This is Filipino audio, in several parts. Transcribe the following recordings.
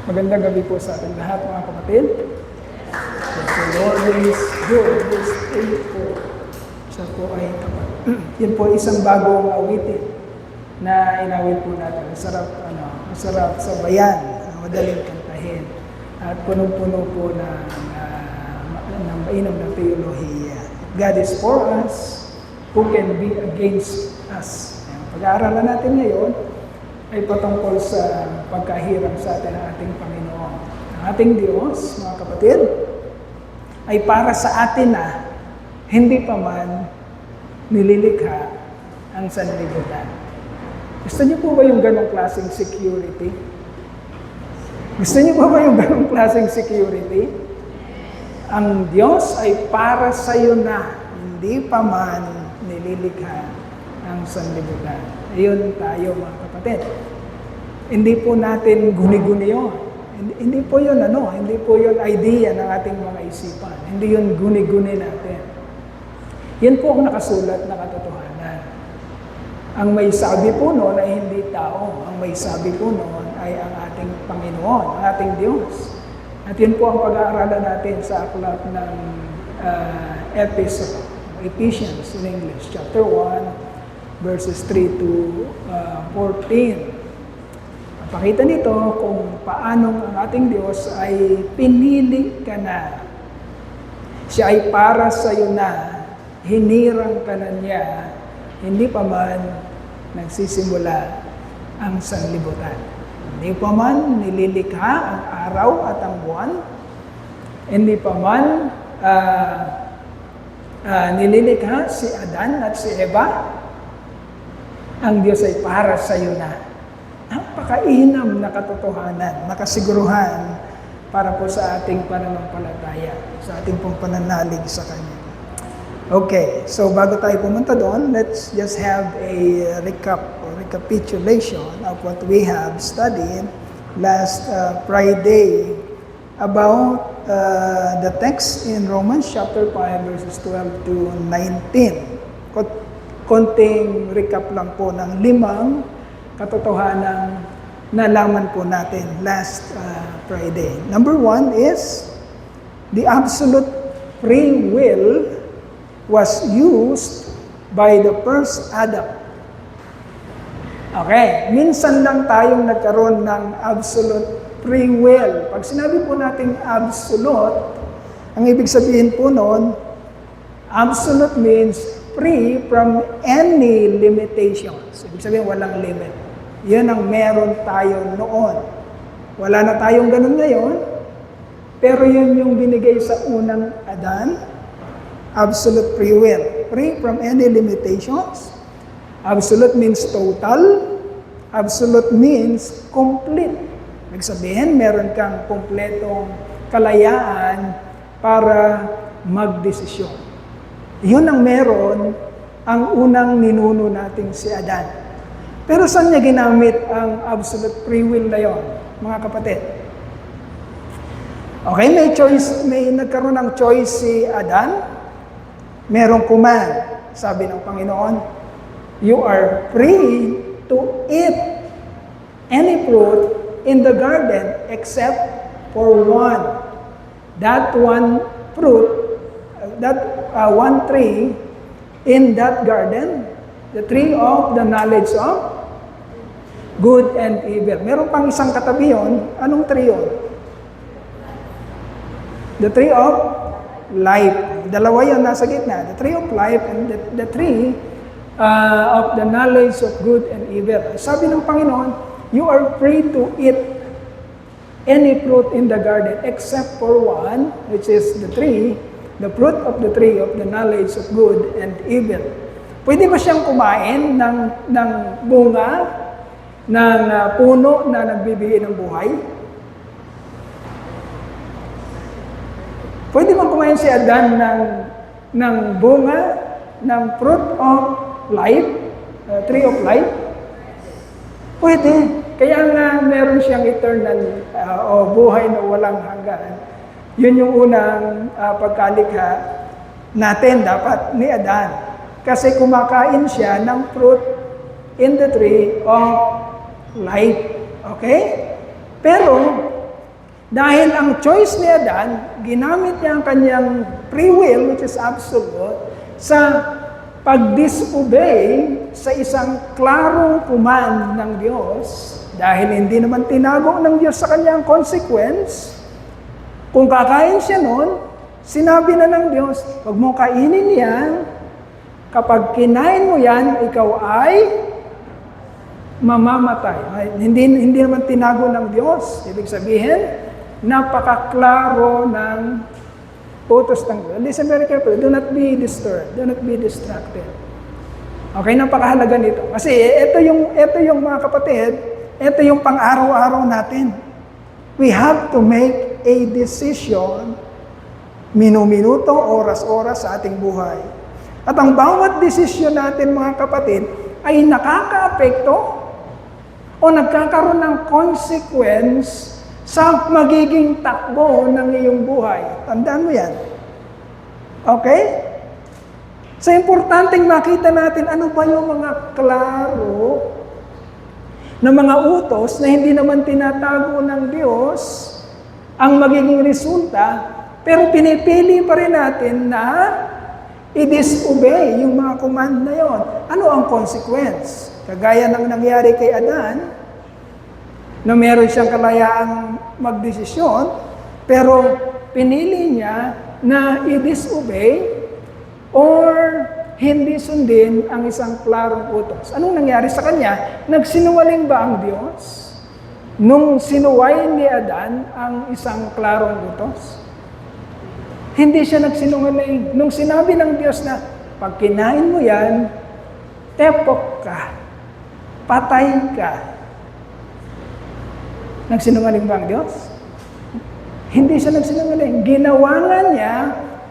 Magandang gabi po sa ating lahat, mga kapatid. The Lord is good, He is faithful. Siya po ay tapat. Yan po isang bagong awitin na inawit po natin. Masarap sa bayan, madaling kantahin. At punong-puno po ng mainam na teolohiya. God is for us, who can be against us? Pag-aaralan natin ngayon ay patungkol sa pagkahirap sa atin ng ating Panginoon. Ang ating Diyos, mga kapatid, ay para sa atin na hindi pa man nililikha ang sanlibutan. Gusto niyo po ba yung ganong klaseng security? Gusto niyo po ba yung ganong klaseng security? Ang Diyos ay para sa iyo na hindi pa man nililikha ang sanlibutan. Ayun tayo, mga kapatid. Hindi po natin guni-guni yun. Hindi po yun idea ng ating mga isipan. Hindi yun guni-guni natin. Yan po ang nakasulat na katotohanan. Ang may sabi po noon ay hindi tao. Ang may sabi po noon ay ang ating Panginoon, ang ating Diyos. At yun po ang pag-aaralan natin sa aklat ng Ephesians in English, chapter 1, verses 3 to 14. Pakita nito kung paanong ang ating Diyos ay pinili ka na. Siya ay para sa iyo na, hinirang ka na niya, hindi pa man nagsisimula ang sanlibutan. Hindi pa man nililikha ang araw at ang buwan, hindi pa man nililikha si Adan at si Eva, ang Diyos ay para sa iyo na. Napakainam na katotohanan, nakasiguruhan para po sa ating pananampalataya, sa ating pong pananalig sa Kanya. Okay, so bago tayo pumunta doon, let's just have a recapitulation of what we have studied last Friday about the text in Romans chapter 5 verses 12 to 19. Konting recap lang po ng 5 katotohanan nalaman po natin last Friday. Number 1 is the absolute free will was used by the first Adam. Okay, minsan lang tayong nagkaroon ng absolute free will. Pag sinabi po natin absolute, ang ibig sabihin po noon, absolute means free from any limitations. Ibig sabihin, walang limit. Yan ang meron tayo noon. Wala na tayong ganun ngayon, pero yun yung binigay sa unang Adan, absolute free will. Free from any limitations. Absolute means total. Absolute means complete. Ibig sabihin, meron kang kompletong kalayaan para magdesisyon. Yun ang meron ang unang ninuno nating si Adan. Pero saan niya ginamit ang absolute free will na yon, mga kapatid? Okay, may nagkaroon ng choice si Adan. Merong command. Sabi ng Panginoon, you are free to eat any fruit in the garden except for one. That one fruit, one tree in that garden, the tree of the knowledge of good and evil. Meron pang isang katabi yun. Anong tree yun? The tree of life. Dalawa yun nasa gitna. The tree of life and the tree of the knowledge of good and evil. Sabi ng Panginoon, you are free to eat any fruit in the garden except for one, which is the tree, the fruit of the tree of the knowledge of good and evil. Pwede ba siyang kumain ng bunga ng puno na nagbibigay ng buhay? Pwede bang kumain si Adan ng bunga ng fruit of life, tree of life? Pwede. Kaya nga meron siyang eternal o buhay na walang hanggan. Yun yung unang pagkalikha natin dapat ni Adan. Kasi kumakain siya ng fruit in the tree of life. Okay? Pero, Dahil ang choice ni Adan, ginamit niya ang kanyang free will, which is absolute, sa pag-disobey sa isang klarong command ng Diyos, dahil hindi naman tinago ng Diyos sa kanyang consequence. Kung kakain siya noon, sinabi na ng Diyos, huwag mo kainin yan. Kapag kinain mo yan, ikaw ay mamamatay. Hindi naman tinago ng Diyos. Ibig sabihin, napakaklaro ng utos ng Diyos. Listen very carefully. Do not be disturbed. Do not be distracted. Okay, napakahalaga nito. Kasi ito yung mga kapatid, ito yung pang-araw-araw natin. We have to make a decision minu-minuto, oras-oras sa ating buhay. At ang bawat desisyon natin, mga kapatid, ay nakakaapekto o nagkakaroon ng consequence sa magiging takbo ng iyong buhay. Tandaan mo yan. Okay? So, importanteng makita natin ano ba yung mga klaro na mga utos na hindi naman tinatago ng Diyos ang magiging resulta, pero pinipili pa rin natin na i-disobey yung mga command na yon. Ano ang consequence? Kagaya ng nangyari kay Adan, na meron siyang kalayaang magdesisyon, pero pinili niya na i-disobey or hindi sundin ang isang klarong utos. Anong nangyari sa kanya? Nagsinungaling ba ang Diyos nung sinuway ni Adan ang isang klarong utos? Hindi siya nagsinungaling. Nung sinabi ng Diyos na, pag kinain mo yan, tepok ka, patay ka. Nagsinungaling ba ang Diyos? Hindi siya nagsinungaling. Ginawa nga niya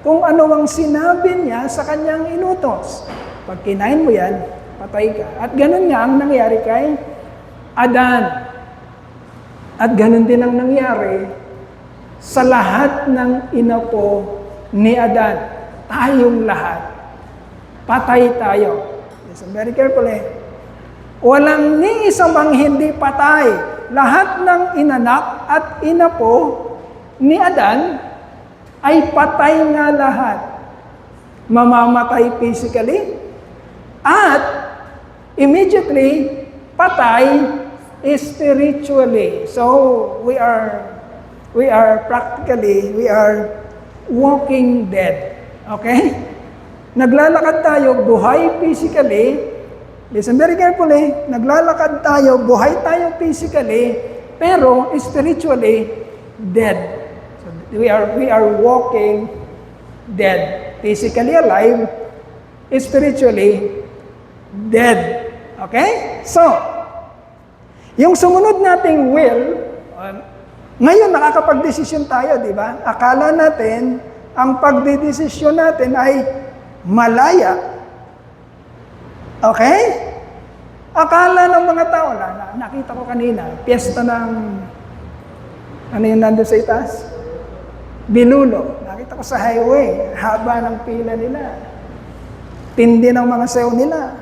kung ano ang sinabi niya sa kanyang inutos. Pag kinain mo yan, patay ka. At ganun nga ang nangyari kay Adan. At ganun din ang nangyari sa lahat ng inapo ni Adan. Tayong lahat. Patay tayo. Listen very carefully. Walang ni isa mang hindi patay. Lahat ng inanak at inapo ni Adan ay patay nga lahat. Mamamatay physically at immediately patay spiritually. So we are practically walking dead. Okay? Naglalakad tayo buhay physically. Listen very carefully. Naglalakad tayo, buhay tayo physically, pero spiritually dead. So we are walking dead. Physically alive, spiritually dead. Okay? So, yung sumunod nating will, ngayon nakakapag-desisyon tayo, di ba? Akala natin, ang pagdedesisyon natin ay malaya. Okay? Akala ng mga tao, nakita ko kanina, piyesta ng, ano yung nandun sa itaas? Binulo. Nakita ko sa highway, haba ng pila nila. Tindi ng mga sayaw nila.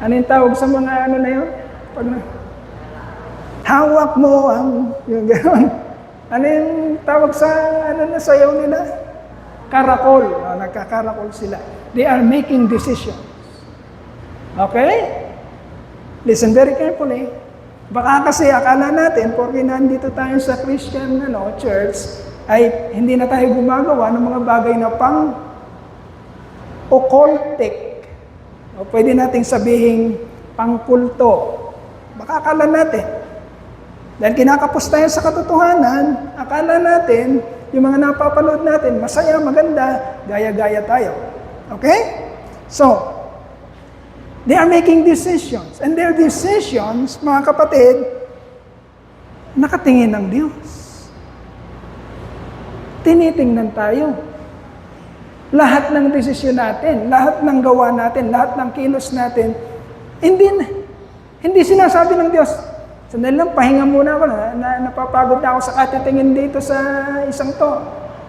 Ano yung tawag sa mga ano na yun? Pag hawak mo ang, yung gano'n. Ano yung tawag sa ano na sayaw nila? Karakol. Nagkakarakol sila. They are making decisions. Okay? Listen very carefully. Baka kasi akala natin, porque nandito tayo sa Christian church, ay hindi na tayo gumagawa ng mga bagay na pang-occultic. O pwede nating sabihin pang-kulto. Baka akala natin. Dahil kinakapos tayo sa katotohanan, akala natin, yung mga napapanood natin, masaya, maganda, gaya-gaya tayo. Okay? So, they are making decisions. And their decisions, mga kapatid, nakatingin ng Diyos. Tinitingnan tayo. Lahat ng desisyon natin, lahat ng gawa natin, lahat ng kilos natin, hindi sinasabi ng Diyos, sandali lang, pahinga muna ako, napapagod na ako sa katitingin dito sa isang to.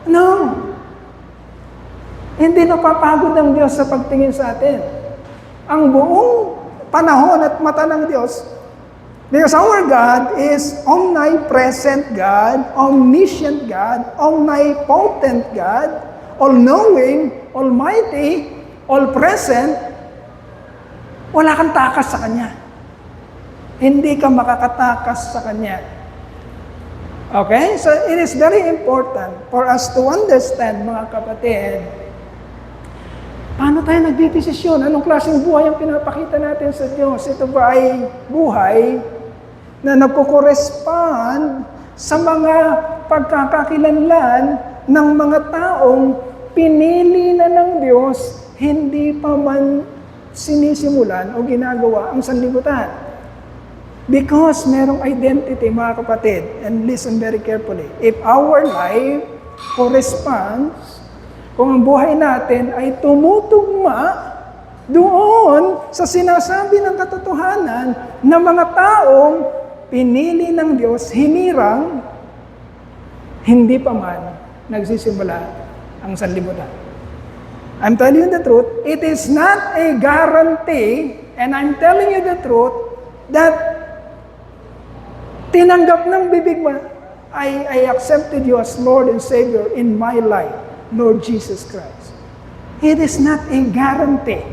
No. Hindi napapagod ng Diyos sa pagtingin sa atin. Ang buong panahon at mata ng Diyos, Because our God is omnipresent God, omniscient God, omnipotent God, all-knowing, almighty, all-present. Wala kang takas sa Kanya. Hindi ka makakatakas sa Kanya. Okay? So it is very important for us to understand, mga kapatid, paano tayo nagdidesisyon? Anong klaseng buhay ang pinapakita natin sa Diyos? Ito ba ay buhay na nagko-correspond sa mga pagkakakilanlan ng mga taong pinili na ng Diyos, hindi pa man sinisimulan o ginagawa ang sanlibutan. Because merong identity, mga kapatid, and listen very carefully. If our life corresponds, kung ang buhay natin ay tumutugma doon sa sinasabi ng katotohanan ng mga taong pinili ng Diyos, hinirang, hindi pa man nagsisimula ang sanlibutan. I'm telling you the truth, it is not a guarantee, and I'm telling you the truth, that tinanggap ng bibig mo, I accepted you as Lord and Savior in my life, Lord Jesus Christ. It is not a guarantee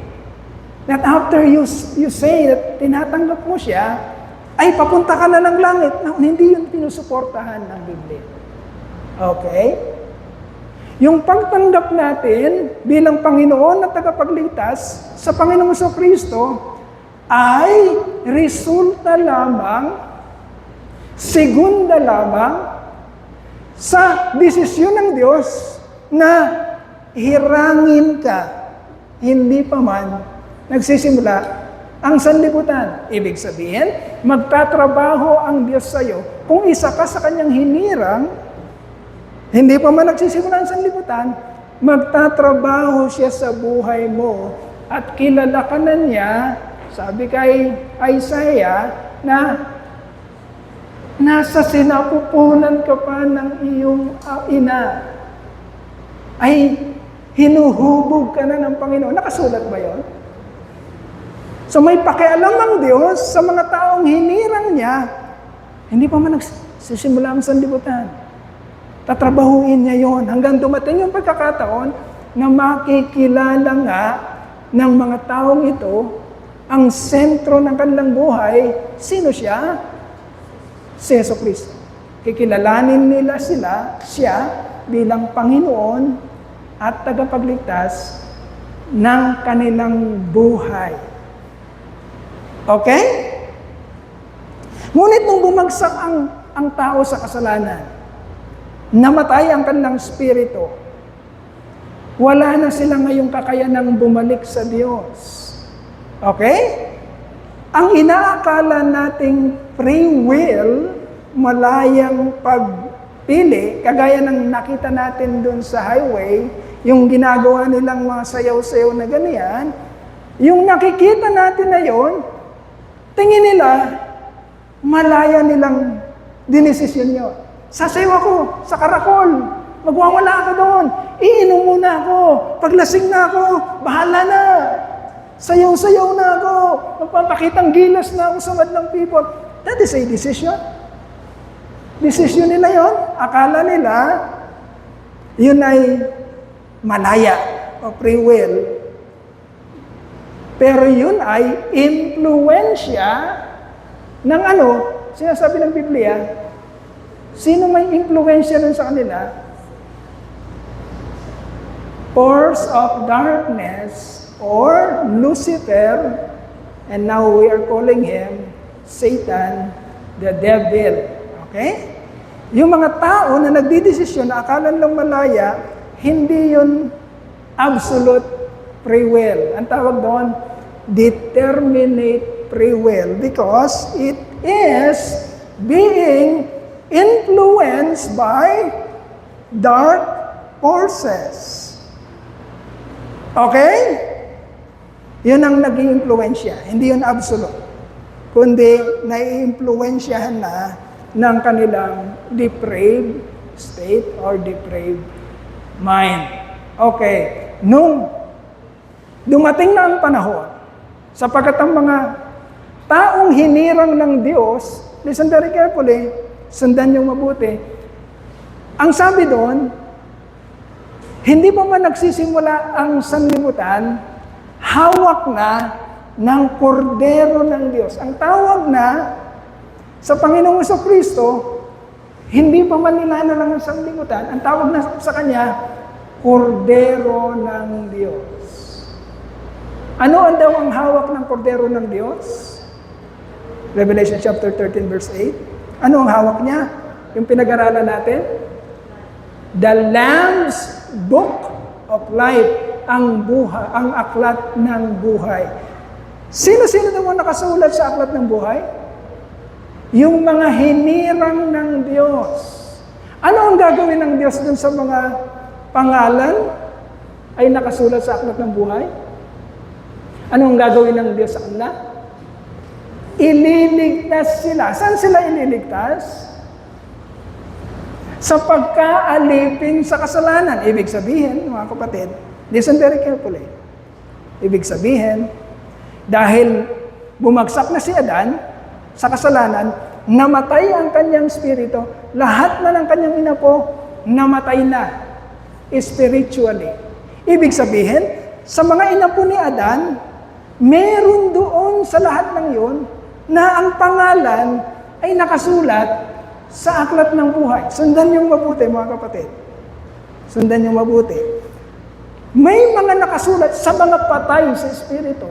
that after you say that tinatanggap mo siya, ay papunta ka na ng langit. No, hindi yun pinusuportahan ng Biblia. Okay? Yung pagtanggap natin bilang Panginoon at tagapagligtas sa Panginoong Kristo ay resulta lamang, segunda lamang sa desisyon ng Diyos na hirangin ka, hindi pa man nagsisimula ang sanlibutan. Ibig sabihin, magtatrabaho ang Diyos sa iyo. Kung isa ka sa Kanyang hinirang, hindi pa man nagsisimula ang sanlibutan, magtatrabaho siya sa buhay mo at kilala ka na niya, sabi kay Isaiah, na nasa sinapupunan ka pa ng iyong ina, ay hinuhubog ka na ng Panginoon. Nakasulat ba yun? So may pakialam ng Diyos sa mga taong hinirang niya, hindi pa man nagsisimula ang sanlibutan. Tatrabahuin niya yon hanggang dumating yung pagkakataon na makikilala nga ng mga taong ito ang sentro ng kanilang buhay. Sino siya? Si Jesucristo. Kikilalanin nila siya bilang Panginoon at tagapagligtas ng kanilang buhay. Okay? Ngunit nung bumagsak ang tao sa kasalanan, namatay ang kanilang spirito, wala na sila ngayong kakayanang bumalik sa Diyos. Okay? Ang inaakala nating free will, malayang pagpili, kagaya ng nakita natin dun sa highway, yung ginagawa nilang mga sayaw-sayaw na ganyan, yung nakikita natin na yon, tingin nila, malaya nilang dinesisyon nyo. Sasayaw ako sa karakol, magwawala ako doon, iinom muna ako, paglasing na ako, bahala na. Sayaw-sayaw na ako, magpapakitang gilas na ako sa madlang people. That is a decision. Decision nila yon. Akala nila, yun ay malaya o free will. Pero yun ay impluensya ng sinasabi ng Biblia, sino may impluensya nun sa kanila? Force of darkness or Lucifer, and now we are calling him Satan, the devil. Okay? Yung mga tao na nagdidesisyon na akala lang malaya, hindi yun absolute free will. Ang tawag doon, determinate free will, because it is being influenced by dark forces. Okay? Yun ang naging impluensya. Hindi yun absolute. Kundi nai-impluensyahan na ng kanilang depraved state or depraved mind. Okay. Nung dumating na ang panahon, sapagkat ang mga taong hinirang ng Diyos, listen very carefully, sundan yung mabuti. Ang sabi doon, hindi pa man nagsisimula ang sanlibutan, hawak na ng kordero ng Diyos. Ang tawag na sa Panginoong Kristo, hindi pa man nilala lang ang sanlibutan, ang tawag na sa Kanya, kordero ng Diyos. Ano ang daw ang hawak ng kordero ng Diyos? Revelation chapter 13 verse 8. Ano ang hawak niya? Yung pinag-aralan natin? The Lamb's Book of Life, ang buhay, ang aklat ng buhay. Sino-sino naman nakasulat sa aklat ng buhay? Yung mga hinirang ng Diyos. Ano ang gagawin ng Diyos dun sa mga pangalan ay nakasulat sa aklat ng buhay? Ano ang gagawin ng Diyos sa kanila? Ililigtas sila. Saan sila ililigtas? Sa pagkaalipin sa kasalanan. Ibig sabihin, mga kapatid, listen very carefully. Ibig sabihin, dahil bumagsak na si Adan sa kasalanan, namatay ang kanyang spirito, lahat na ng kanyang inapo, namatay na spiritually. Ibig sabihin, sa mga inapo ni Adan, meron doon sa lahat ng yun na ang pangalan ay nakasulat sa aklat ng buhay. Sundan yung mabuti, mga kapatid. Sundan yung mabuti. May mga nakasulat sa mga patay sa Espiritu,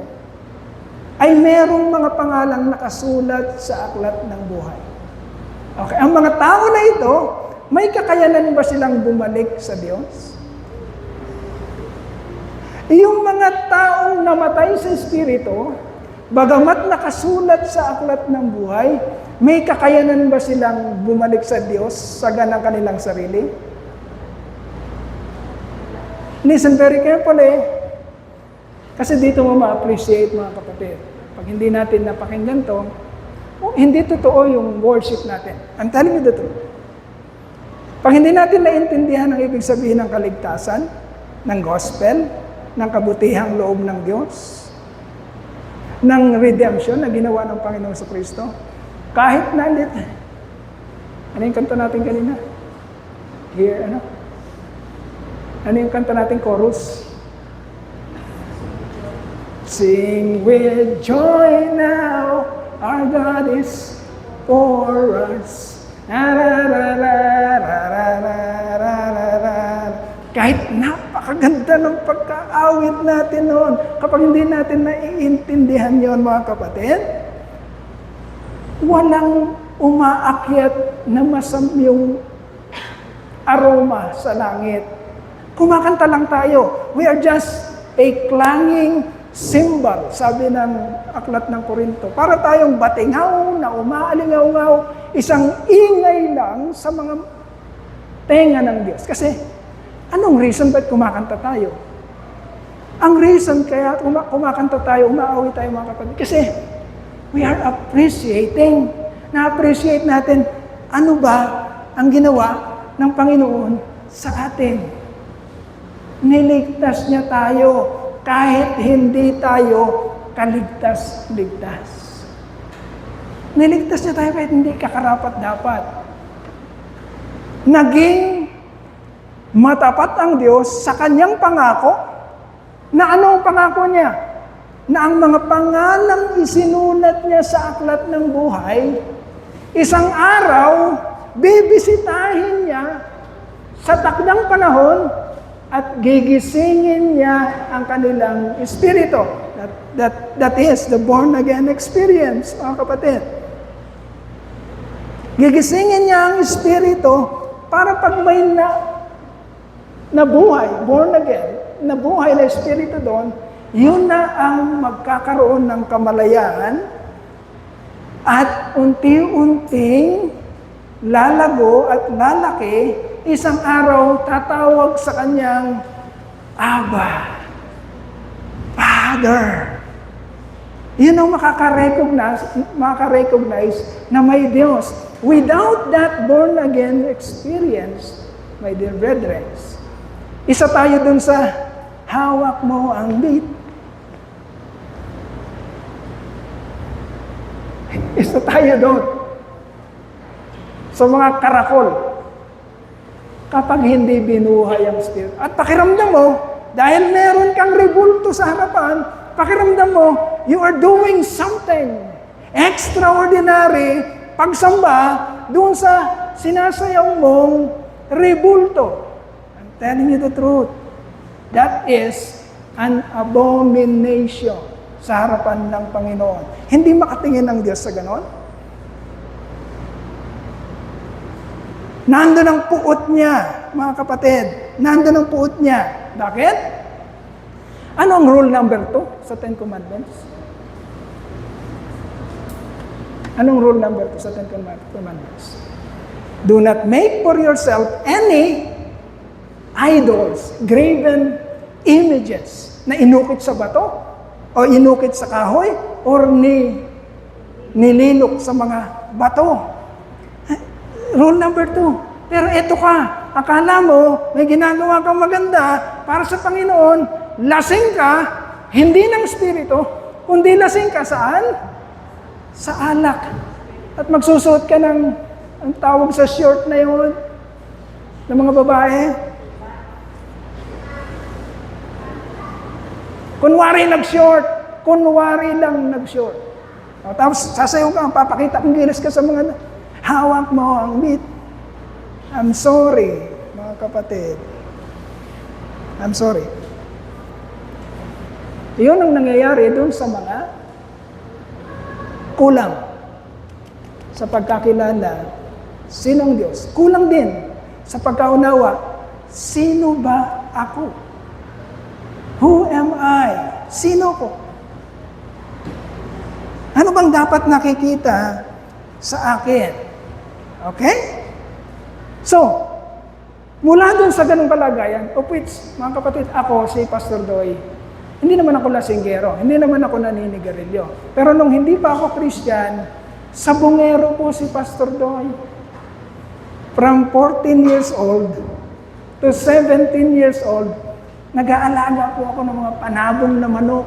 ay merong mga pangalang nakasulat sa aklat ng buhay. Okay, ang mga tao na ito, may kakayanan ba silang bumalik sa Diyos? Yung mga taong namatay sa Espiritu, bagamat nakasulat sa aklat ng buhay, may kakayanan ba silang bumalik sa Diyos sa ganang kanilang sarili? Listen very carefully. Kasi dito mo ma-appreciate, mga kapatid. Pag hindi natin napakinggan to, hindi totoo yung worship natin. I'm telling you the truth. Pag hindi natin naintindihan ang ibig sabihin ng kaligtasan, ng gospel, ng kabutihang loob ng Diyos, ng redemption na ginawa ng Panginoon sa Kristo, kahit nalit, ano yung kanta natin kanina? Here, ano? Ano yung kanta natin chorus? Sing with joy now, our God is for us. Kahit napakaganda ng pagkaawit natin noon, kapag hindi natin naiintindihan yon, mga kapatid, walang umaakyat na masamyong aroma sa langit. Kumakanta lang tayo. We are just a clanging cymbal, sabi ng aklat ng Korinto. Para tayong batingaw na umaalingaw-ngaw, isang ingay lang sa mga tenga ng Diyos. Kasi, anong reason ba't kumakanta tayo? Ang reason kaya kumakanta tayo, umaawi tayo, mga kapatid, kasi we are appreciating, na-appreciate natin ano ba ang ginawa ng Panginoon sa atin. Niligtas niya tayo kahit hindi tayo kaligtas-ligtas. Niligtas niya tayo kahit hindi kakarapat-dapat. Naging matapat ang Diyos sa kanyang pangako. Na ano ang pangako niya? Na ang mga pangalang isinulat niya sa aklat ng buhay, isang araw, bibisitahin niya sa takdang panahon at gigisingin niya ang kanilang espiritu. That is the born-again experience, mga kapatid. Gigisingin niya ang espiritu para pag may na buhay, born again, na buhay na espiritu doon, yun na ang magkakaroon ng kamalayan at unti-unting lalago at lalaki, isang araw tatawag sa kanyang Abba, Father. Yun ang makaka-recognize na may Diyos. Without that born-again experience, my dear brethren, isa tayo dun sa hawak mo ang beat. Isa tayo doon. Sa mga karakol. Kapag hindi binuhay ang Espiritu. At pakiramdam mo, dahil meron kang rebulto sa harapan, pakiramdam mo, you are doing something extraordinary pagsamba doon sa sinasayaw mong rebulto. I'm telling you the truth. That is an abomination sa harapan ng Panginoon. Hindi makatingin ang Diyos sa ganon. Nandun ang puot niya, mga kapatid. Nandun ang puot niya. Bakit? Ano ang rule number 2 sa Ten Commandments? Anong rule number 2 sa Ten Commandments? Do not make for yourself any idols, graven images na inukit sa bato o inukit sa kahoy or nililok sa mga bato. Rule number 2. Pero eto ka, akala mo may ginagawa kang maganda para sa Panginoon, lasing ka, hindi ng Espiritu, kundi lasing ka saan? Sa alak. At magsusuot ka ng, ang tawag sa short na yun, ng mga babae. Kunwari lang nag-short. Tapos sasayaw ka, papakita kong gilas ka sa mga hawak mo ang meat. I'm sorry, mga kapatid. I'm sorry. Iyon ang nangyayari doon sa mga kulang sa pagkakilala sinong Diyos. Kulang din sa pagkaunawa, sino ba ako? Who am I? Sino ko? Ano bang dapat nakikita sa akin? Okay? So, mula doon sa ganung kalagayan, of which, mga kapatid, ako, si Pastor Doy, hindi naman ako lasinggero, hindi naman ako naninigarilyo. Pero nung hindi pa ako Christian, sabongero po si Pastor Doy. From 14 years old to 17 years old, nag-aalaga po ako ng mga panabong na manok.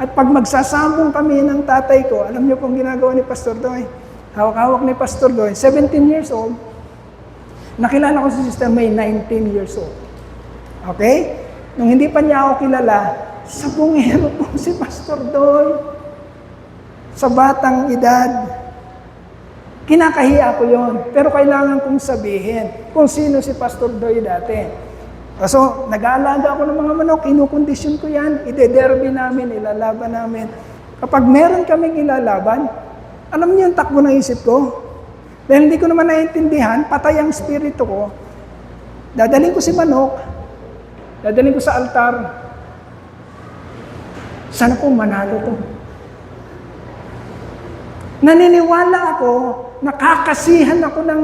At pag magsasabong kami ng tatay ko, alam niyo pong ginagawa ni Pastor Doy, hawak-hawak ni Pastor Doy, 17 years old, nakilala ko si Sister May, 19 years old. Okay? Nung hindi pa niya ako kilala, sabongero po si Pastor Doy. Sa batang edad. Kinakahiya ko yon, pero kailangan kong sabihin kung sino si Pastor Doy dati. So, nag-aalaga ako ng mga manok, kinukondisyon ko yan, ide-derby namin, ilalaban namin. Kapag meron kaming ilalaban, alam niyo yung takbo ng isip ko? Dahil hindi ko naman naiintindihan, patay ang spirito ko. Dadaling ko si manok, dadaling ko sa altar. Sana po manalo to. Naniniwala ako, nakakasihan ako ng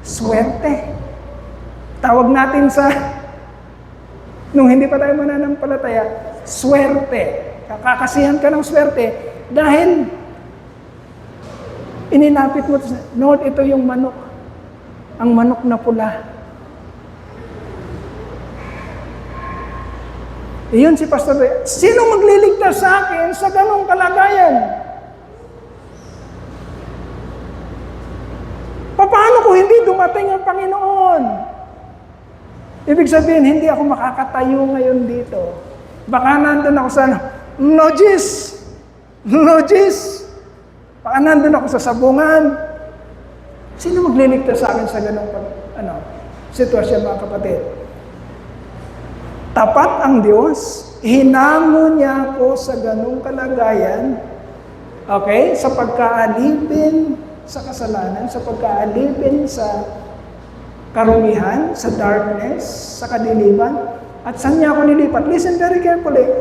swerte. Tawag natin sa, nung hindi pa tayo mananampalataya, swerte. Kakakasihan ka ng swerte dahil inilapit mo, Lord, ito yung manok. Ang manok na pula. Iyon si Pastor Doy. Sino magliligtas sa akin sa ganong kalagayan? Paano kung hindi dumating ang Panginoon? Ibig sabihin, hindi ako makakatayo ngayon dito. Baka nandun ako sa Logis. Baka nandun ako sa sabungan. Sino magliligtas sa akin sa ganong sitwasyon, mga kapatid? Tapat ang Diyos. Hinamo niya ako sa ganong kalagayan. Okay? Sa pagkaalipin sa kasalanan, sa pagkaalipin sa karumihan, sa darkness, sa kadiliman. At saan niya ako nilipat? Listen very carefully.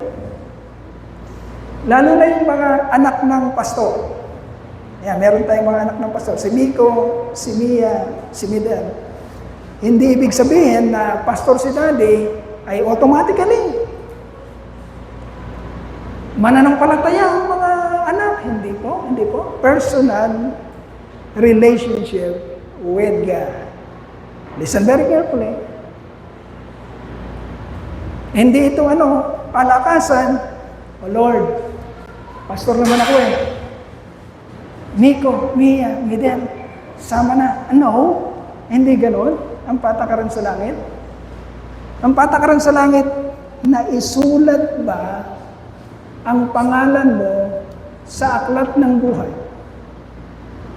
Lalo na yung mga anak ng pastor. Yan, meron tayong mga anak ng pastor. Si Miko, si Mia, si Midel. Hindi ibig sabihin na pastor si Daddy ay automatically mananampalataya ang mga anak. Hindi po. Personal relationship with God. Listen very carefully. Hindi ito palakasan. Oh Lord, pastor naman ako Nico, Mia, Miden, sama na. No, hindi ganon ang patakaran sa langit. Ang patakaran sa langit, naisulat ba ang pangalan mo sa aklat ng buhay?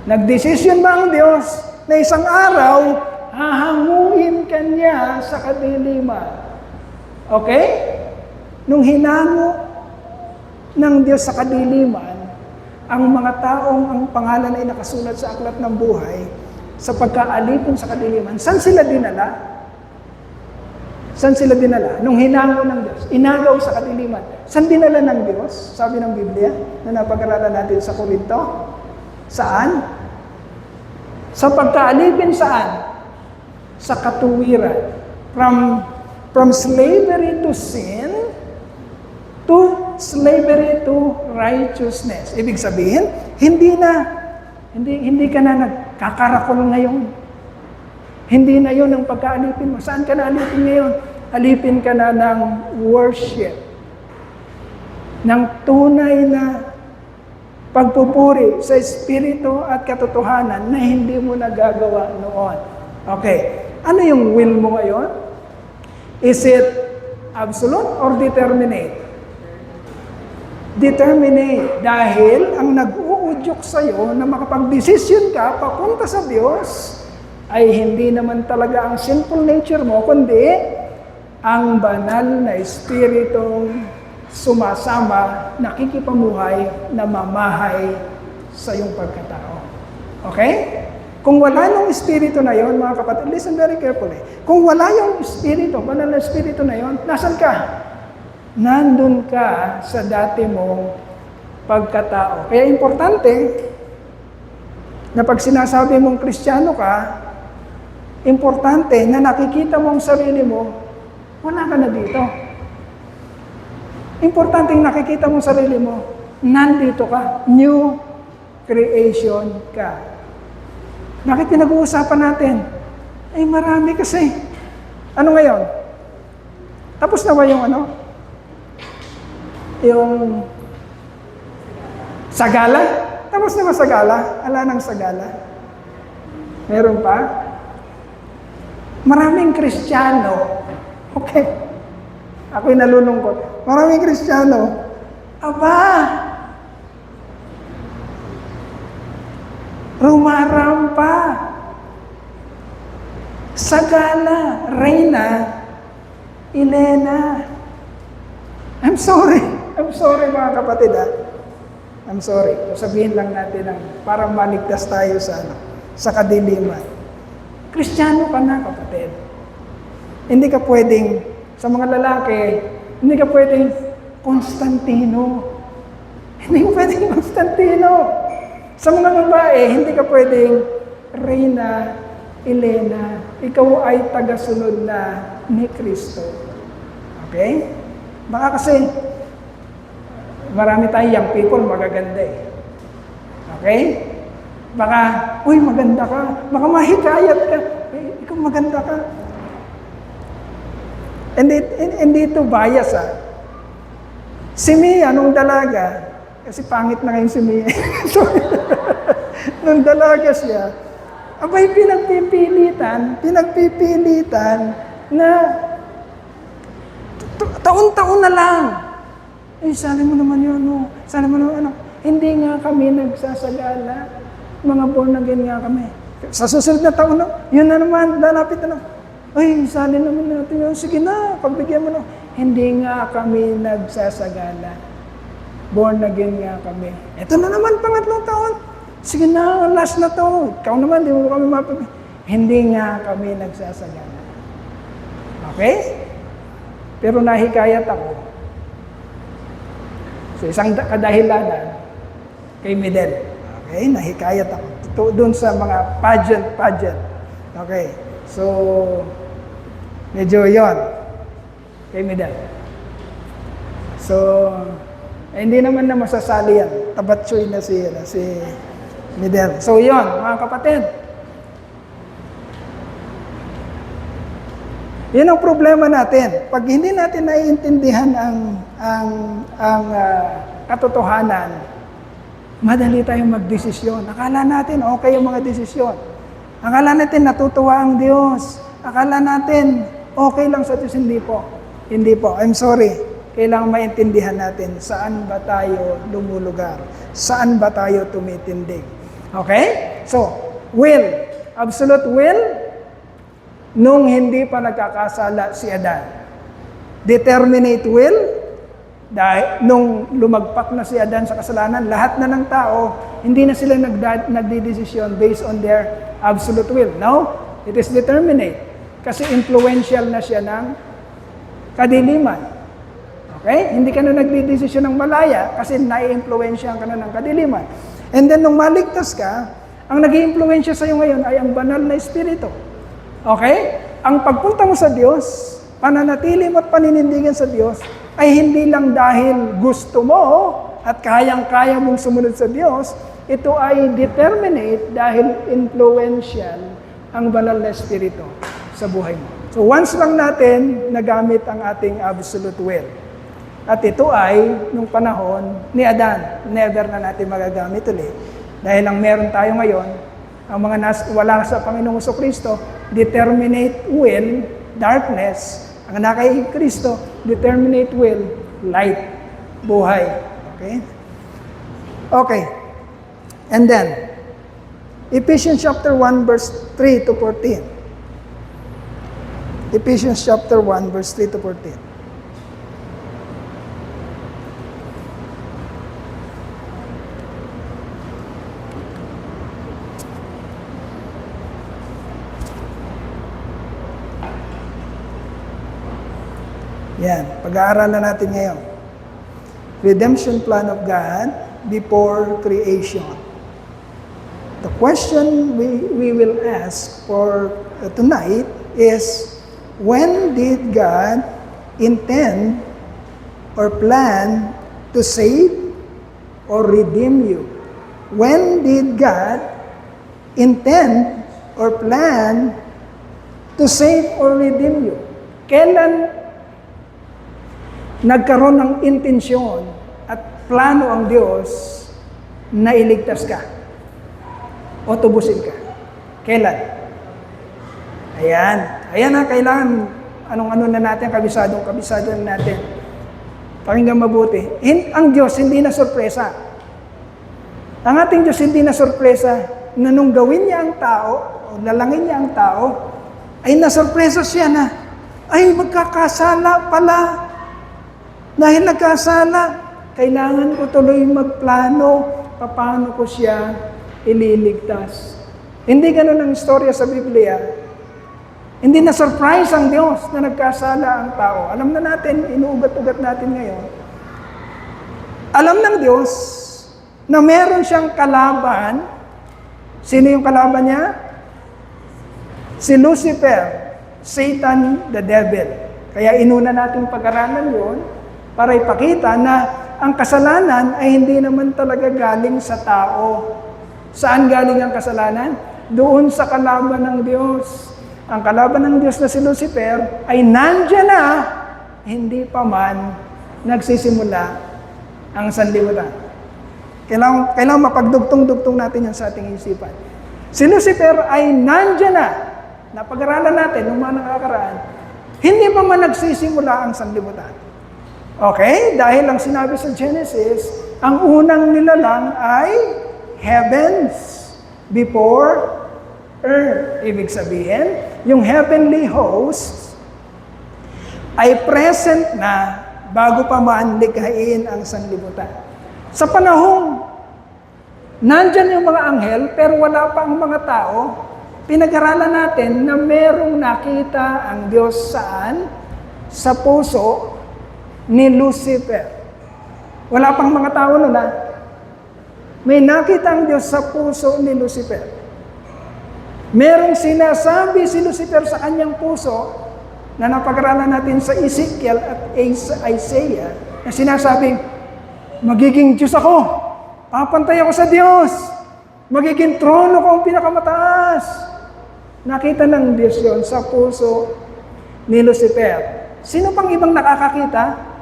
Nagdesisyon ba ang Diyos na isang araw, hahanguin ka niya sa kadiliman? Okay? Nung hinango ng Diyos sa kadiliman, ang mga taong ang pangalan ay nakasulat sa aklat ng buhay, sa pagkaalipin sa kadiliman, saan sila dinala? Saan sila dinala? Nung hinango ng Diyos, inagaw sa kadiliman. Saan dinala ng Diyos? Sabi ng Biblia, na napag-aralan natin sa Korinto. Saan? Sa pagkaalipin saan? Sa katuwiran. From slavery to sin to slavery to righteousness. Ibig sabihin, hindi ka na nagkakarakol ngayon. Hindi na yon ang pagkaalipin mo. Saan ka na alipin ngayon? Alipin ka na ng worship. Ng tunay na pagpupuri sa espiritu at katotohanan na hindi mo nagagawa noon. Okay. Ano yung will mo ngayon? Is it absolute or determinate? Determinate. Dahil ang nag-uudyok sa'yo na makapag-desisyon ka papunta sa Diyos ay hindi naman talaga ang sinful nature mo, kundi ang banal na espiritong sumasama, nakikipamuhay, namamahay sa iyong pagkatao. Okay? Kung wala yung espiritu na yon, mga kapatid, listen very carefully. Kung wala yung espiritu, banal na espiritu na yon, nasan ka? Nandun ka sa dati mong pagkatao. Kaya importante na pag sinasabi mong Kristiyano ka, importante na nakikita mo ang sarili mo, wala ka na dito. Importante nakikita mo ang sarili mo, nandito ka, new creation ka. Bakit pinag-uusapan natin? Ay marami kasi. Ano ngayon? Tapos na ba yung yung sagala? Tapos na ba sagala? Ala ng sagala? Meron pa? Maraming Kristiyano. Okay. Ako'y nalulungkot. Maraming Kristiyano. Aba! Rumarampa. Sagala. Reyna. Elena. I'm sorry. I'm sorry mga kapatid I'm sorry. Sabihin lang natin para maligtas tayo sa kadiliman. Kristiyano ka na, kapatid. Hindi ka pwedeng, sa mga lalaki, hindi ka pwedeng Constantino. Hindi ka pwedeng Constantino. Sa mga babae, hindi ka pwedeng Reyna, Elena. Ikaw ay tagasunod na ni Kristo. Okay? Baka kasi, marami tayong young people, magaganda Okay? Baka, uy, maganda ka. Baka mahikayat ka. Ikaw maganda ka. Hindi ito bias Si Mia, nung dalaga, kasi pangit na ngayon si Mia. Nung dalaga siya, abay pinagpipilitan na taon-taon na lang. Sali mo naman yun, Sali mo naman, Hindi nga kami nagsasagala. Mga born again nga kami. Sa susunod na taon, yun na naman, lalapit na. Ay, sali naman natin yun. Sige na, pagbigyan mo na. Hindi nga kami nagsasagala. Born again nga kami. Ito na naman, pangatlong taon. Sige na, last na to. Ikaw naman, di mo kami mapag... Hindi nga kami nagsasagala. Okay? Pero nahikayat ako. So, isang kadahilanan kay Midel. Okay, nahikayat ako. Doon sa mga pageant. Okay, so, medyo yon kay Midel. So, hindi naman na masasali yan. Tabatsoy na si Midel. So, yon mga kapatid. Yan ang problema natin. Pag hindi natin naiintindihan ang katotohanan, madali tayong magdesisyon. Akala natin okay yung mga desisyon. Akala natin natutuwa ang Diyos. Akala natin okay lang sa Diyos. Hindi po. Hindi po. I'm sorry. Kailangan maintindihan natin saan ba tayo lumulugar. Saan ba tayo tumitindig. Okay? So, will. Absolute will. Nung hindi pa nagkakasala si Adan. Determinate will. Dahil nung lumagpak na si Adan sa kasalanan, lahat na ng tao, hindi na sila nagdidesisyon based on their absolute will. No, it is determinate. Kasi influential na siya ng kadiliman. Okay? Hindi ka na nagdidesisyon ng malaya kasi nai-influensyahan ka na ng kadiliman. And then nung maligtas ka, ang nag-i-influensya sa'yo ngayon ay ang banal na espiritu. Okay? Ang pagpunta mo sa Diyos, pananatili mo at paninindigan sa Diyos, ay hindi lang dahil gusto mo at kayang-kaya mong sumunod sa Diyos, ito ay determinate dahil influential ang banal na espiritu sa buhay mo. So once lang natin nagamit ang ating absolute will. At ito ay nung panahon ni Adan, never na natin magagamit ulit. Dahil ang meron tayo ngayon, ang mga wala sa Panginoong Kristo, determinate will, darkness. Ang anak kay Kristo, determinate will, light, buhay. Okay? Okay. And then, Ephesians chapter 1, verse 3 to 14. Ephesians chapter 1, verse 3 to 14. Yan, pag-aaralan natin ngayon. Redemption plan of God before creation. The question we will ask for tonight is, when did God intend or plan to save or redeem you? When did God intend or plan to save or redeem you? Kailan nagkaroon ng intensyon at plano ang Diyos na iligtas ka o tubusin ka? Kailan? Ayan. Ayan na, kailangan anong-ano na natin, kabisado na natin. Pakinggan mabuti. Ang Diyos hindi na sorpresa. Ang ating Diyos hindi na sorpresa na nung gawin niya ang tao, o lalangin niya ang tao, ay nasorpresa siya na, ay magkakasala pala. Dahil nagkasala, kailangan ko tuloy magplano paano ko siya ililigtas. Hindi ganun ang istorya sa Biblia. Hindi na surprise ang Diyos na nagkasala ang tao. Alam na natin, inuugat-ugat natin ngayon. Alam ng Diyos na meron siyang kalaban. Sino yung kalaban niya? Si Lucifer, Satan the devil. Kaya inuna natin pag-aralan yun, para ipakita na ang kasalanan ay hindi naman talaga galing sa tao. Saan galing ang kasalanan? Doon sa kalaban ng Diyos. Ang kalaban ng Diyos na si Lucifer ay nandiyan na, hindi pa man nagsisimula ang sanlibutan. Kailangan mapagdugtong-dugtong natin yan sa ating isipan. Si Lucifer ay nandiyan na. Napag-aralan natin nung mga nakakaraan, hindi pa man nagsisimula ang sanlibutan. Okay? Dahil ang sinabi sa Genesis, ang unang nilalang ay heavens before earth. Ibig sabihin, yung heavenly hosts ay present na bago pa man likhain ang sanlibutan. Sa panahong nandyan yung mga anghel, pero wala pa ang mga tao, pinag-aralan natin na merong nakita ang Diyos saan? Sa puso ni Lucifer. Wala pang mga tao nun ha. May nakita ang Diyos sa puso ni Lucifer. Merong sinasabi si Lucifer sa kanyang puso na napag-aralan natin sa Ezekiel at Isaiah na sinasabing, magiging Diyos ako. Papantay ako sa Diyos. Magiging trono ko ang pinakamataas. Nakita ng Diyos yon sa puso ni Lucifer. Sino pang ibang nakakakita?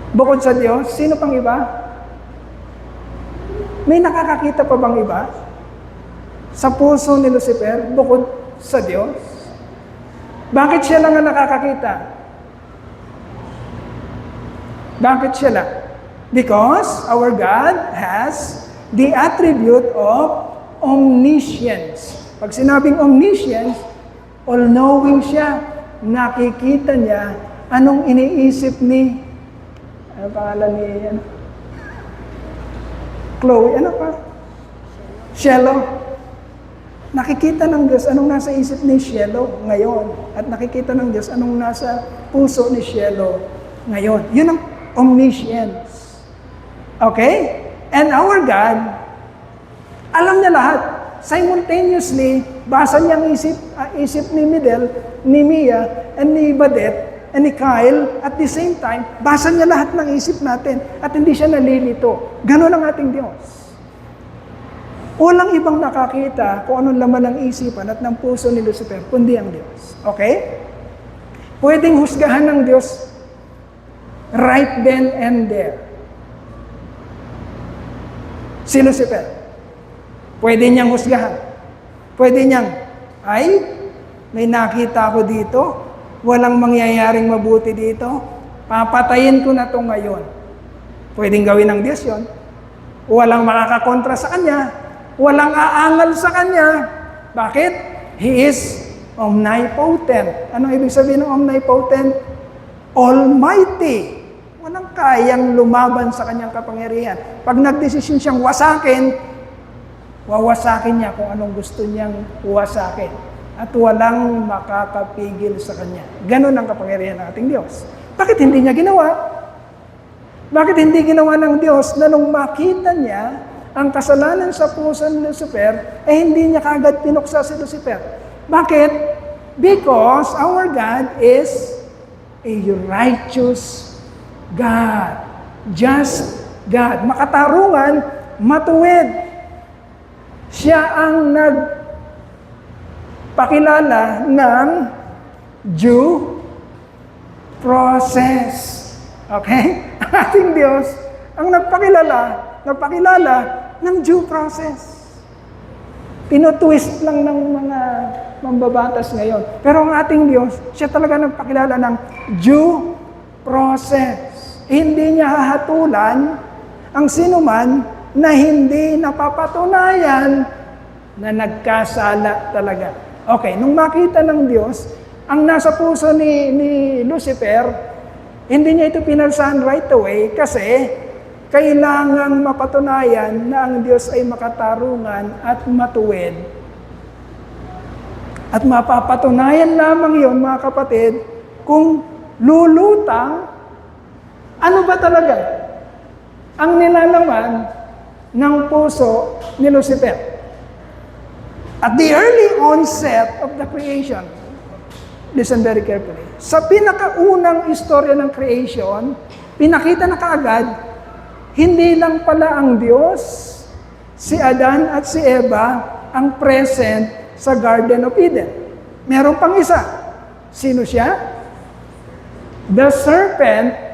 Bukod sa Diyos, sino pang iba? May nakakakita pa bang iba sa puso ni Lucifer bukod sa Diyos? Bakit siya lang ang nakakakita? Bakit siya lang? Because our God has the attribute of omniscience. Pag sinabing omniscience, all-knowing siya. Nakikita niya anong iniisip ni, ano pangalan ni, Chloe, ano pa? Shiloh. Nakikita ng Diyos anong nasa isip ni Shiloh ngayon. At nakikita ng Diyos anong nasa puso ni Shiloh ngayon. Yun ang omniscience. Okay? And our God, alam niya lahat. Simultaneously, basa niya ang isip ni Midel, ni Mia, and ni Badet, and ni Kyle, at the same time, basa niya lahat ng isip natin at hindi siya nalilito. Ganon ang ating Diyos. Walang ibang nakakita kung anong laman ng isipan at ng puso ni Lucifer, kundi ang Diyos. Okay? Pwedeng husgahan ng Diyos right then and there. Si Lucifer. Pwede niyang husgahan. Pwede niyang, may nakita ako dito, walang mangyayaring mabuti dito, papatayin ko na to ngayon. Pwedeng gawin ng Diyos yun. Walang makakakontra sa Kanya, walang aangal sa Kanya. Bakit? He is omnipotent. Anong ibig sabihin ng omnipotent? Almighty. Walang kayang lumaban sa Kanyang kapangyarihan. Pag nagdesisyon siyang wasakin, wawasakin niya kung anong gusto niyang wasakin. At walang makakapigil sa Kanya. Ganon ang kapangyarihan ng ating Diyos. Bakit hindi niya ginawa? Bakit hindi ginawa ng Diyos na nung makita niya ang kasalanan sa puso ni Lucifer, hindi niya kaagad pinuksa si Lucifer? Bakit? Because our God is a righteous God. Just God. Makatarungan, matuwid. Siya ang nagpakilala ng due process. Okay? Ang ating Diyos ang nagpakilala ng due process. Tinutwist lang ng mga mambabatas ngayon. Pero ang ating Diyos, siya talaga nagpakilala ng due process. Hindi niya hahatulan ang sinuman na hindi napapatunayan na nagkasala talaga. Okay, nung makita ng Diyos, ang nasa puso ni Lucifer, hindi niya ito pinalsahan right away kasi kailangang mapatunayan na ang Diyos ay makatarungan at matuwid. At mapapatunayan lamang yon, mga kapatid, kung lulutang, ano ba talaga ang nilalaman ng puso ni Lucifer. At the early onset of the creation, listen very carefully, sa pinakaunang istorya ng creation, pinakita na kaagad, hindi lang pala ang Diyos, si Adan at si Eva, ang present sa Garden of Eden. Meron pang isa. Sino siya? The serpent,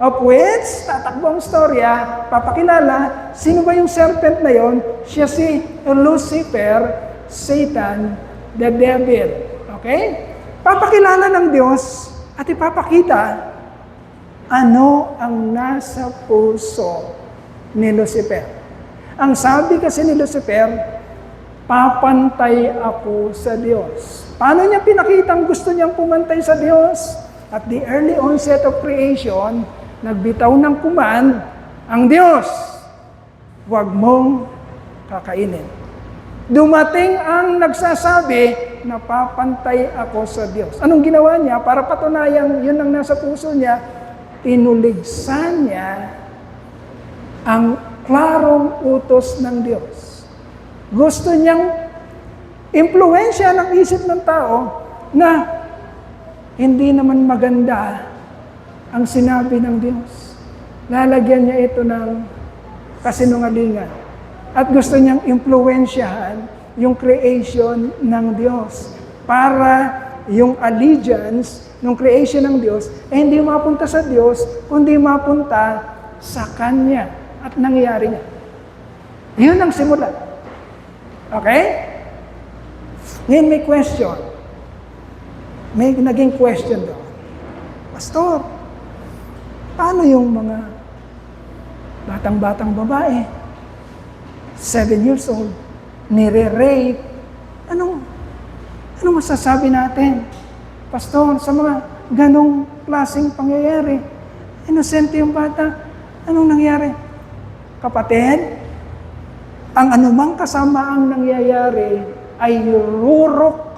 of which, tatakbo ang storya, papakilala, sino ba yung serpent na yon? Siya si Lucifer, Satan, the devil. Okay? Papakilala ng Diyos at ipapakita ano ang nasa puso ni Lucifer. Ang sabi kasi ni Lucifer, papantay ako sa Diyos. Paano niya pinakitang gusto niyang pumantay sa Diyos? At the early onset of creation, nagbitaw ng command ang Diyos, huwag mong kakainin. Dumating ang nagsasabi na papantay ako sa Diyos. Anong ginawa niya? Para patunayan yun ang nasa puso niya, tinuligsan niya ang klarong utos ng Diyos. Gusto niyang impluwensya ng isip ng tao na hindi naman maganda ang sinabi ng Diyos. Lalagyan niya ito ng kasinungalingan. At gusto niyang impluwensyahan yung creation ng Diyos para yung allegiance ng creation ng Diyos hindi mapunta sa Diyos, kundi mapunta sa Kanya. At nangyari niya. Yun ang simula. Okay? Ngayon may question. May naging question doon. Pastor, paano yung mga batang-batang babae, 7 years old, nire-rape? Anong masasabi natin? Pastor, sa mga ganong klaseng pangyayari, inosente yung bata, anong nangyari? Kapatid, ang anumang kasamaang nangyayari ay rurok,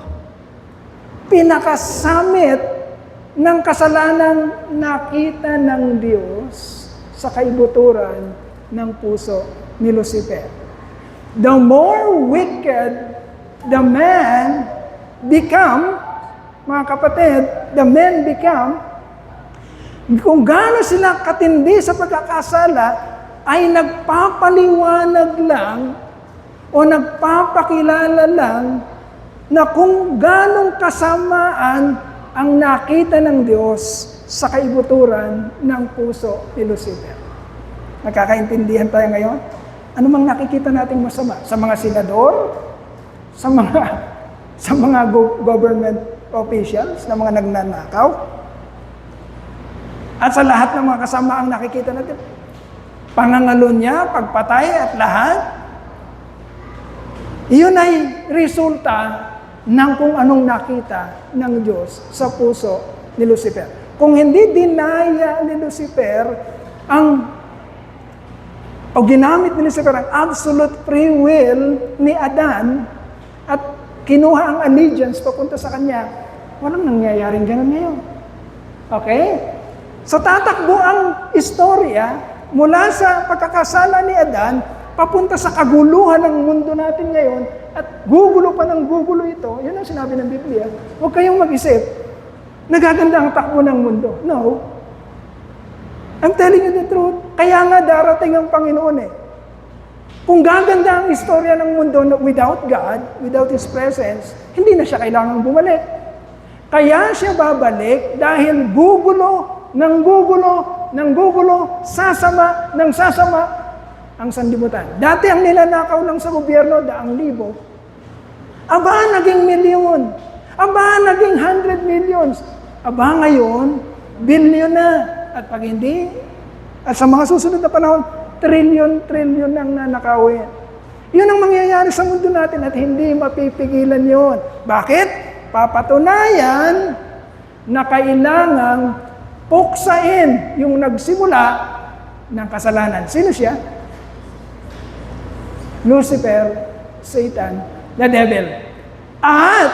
pinakasamit ng kasalanang nakita ng Diyos sa kaibuturan ng puso ni Lucifer. The more wicked the man become, mga kapatid, the men become, kung gaano sila katindi sa pagkakasala, ay nagpapaliwanag lang o nagpapakilala lang na kung ganong kasamaan ang nakita ng Diyos sa kaibuturan ng puso ni Lucifer. Nagkakaintindihan tayo ngayon? Ano mang nakikita nating masama? Sa mga senador? Sa mga government officials na mga nagnanakaw? At sa lahat ng mga kasamaang nakikita natin? Pangangalo niya, pagpatay at lahat? Iyon ay resulta ng kung anong nakita ng Diyos sa puso ni Lucifer. Kung hindi dinaya ni Lucifer o ginamit ni Lucifer ang absolute free will ni Adan at kinuha ang allegiance papunta sa kanya, walang nangyayaring ganun ngayon. Okay? So tatakbo ang istorya mula sa pagkakasala ni Adan papunta sa kaguluhan ng mundo natin ngayon at gugulo pa ng gugulo ito. Yun ang sinabi ng Biblia. Huwag kayong mag-isip, nagaganda ang takbo ng mundo. No. I'm telling you the truth. Kaya nga darating ang Panginoon eh. Kung gaganda ang istorya ng mundo without God, without His presence, hindi na siya kailangang bumalik. Kaya siya babalik dahil gugulo, sasama ang sanlibutan. Dati ang nilanakaw lang sa gobyerno, 100,000. Aba, naging milyon. Aba, naging 100 millions. Aba, ngayon, billion na. At pag hindi, at sa mga susunod na panahon, trillion ang nanakawin. Yun ang mangyayari sa mundo natin at hindi mapipigilan yun. Bakit? Papatunayan na kailangang puksain yung nagsimula ng kasalanan. Sino siya? Lucifer, Satan, the devil. At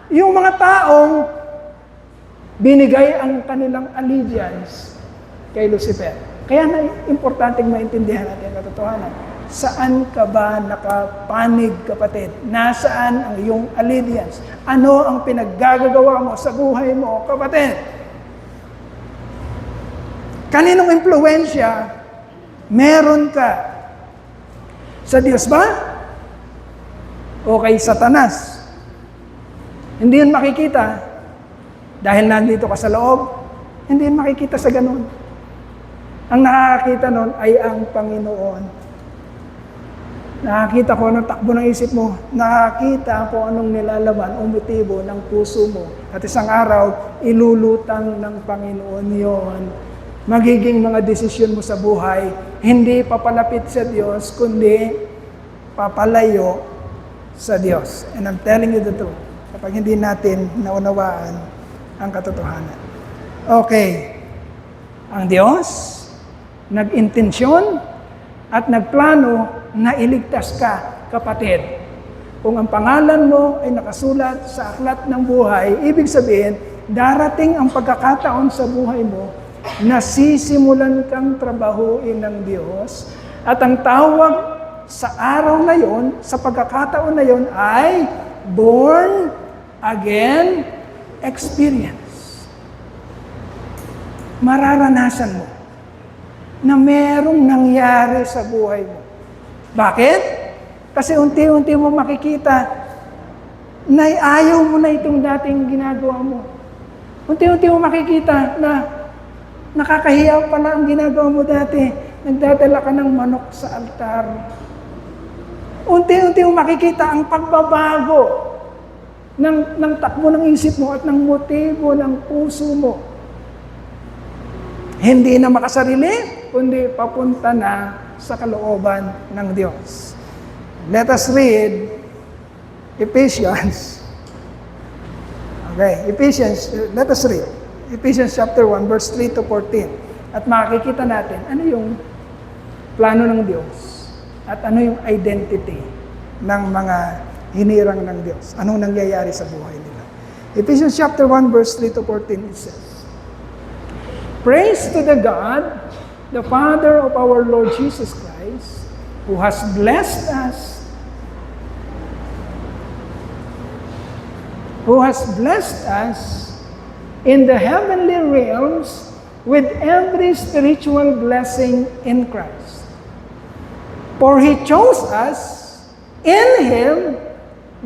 yung mga taong binigay ang kanilang allegiance kay Lucifer. Kaya na importanteng maintindihan natin ang katotohanan. Saan ka ba nakapanig, kapatid? Nasaan ang iyong allegiance? Ano ang pinaggagawa mo sa buhay mo, kapatid? Kaninong impluwensya meron ka? Sa Diyos ba? O kay Satanas? Hindi yun makikita dahil nandito ka sa loob. Hindi yun makikita sa ganun. Ang nakakakita nun ay ang Panginoon. Nakakita ko anong takbo ng isip mo. Nakakita ko anong nilalaman o motibo ng puso mo. At isang araw, ilulutang ng Panginoon yon. Magiging mga desisyon mo sa buhay, hindi papalapit sa Diyos, kundi papalayo sa Diyos. And I'm telling you the truth, kapag hindi natin naunawaan ang katotohanan. Okay, ang Diyos nag-intensyon at nagplano na iligtas ka, kapatid. Kung ang pangalan mo ay nakasulat sa aklat ng buhay, ibig sabihin, darating ang pagkakataon sa buhay mo na sisimulan kang trabahuin ng Diyos at ang tawag sa araw na yon, sa pagkakataon na yon ay born again experience. Mararanasan mo na merong nangyari sa buhay mo. Bakit? Kasi unti-unti mo makikita na ayaw mo na itong dating ginagawa mo. Unti-unti mo makikita na nakakahiya pala ang ginagawa mo dati. Nagdadala ka ng manok sa altar. unti-unti mo makikita ang pagbabago ng takbo ng isip mo at ng motibo ng puso mo. Hindi na makasarili, kundi papunta na sa kalooban ng Diyos. Let us read Ephesians. Okay, let us read. Ephesians chapter 1, verse 3 to 14. At makikita natin ano yung plano ng Diyos at ano yung identity ng mga hinirang ng Diyos. Anong nangyayari sa buhay nila. Ephesians chapter 1, verse 3 to 14, it says, Praise to the God, the Father of our Lord Jesus Christ, who has blessed us in the heavenly realms with every spiritual blessing in Christ. For He chose us in Him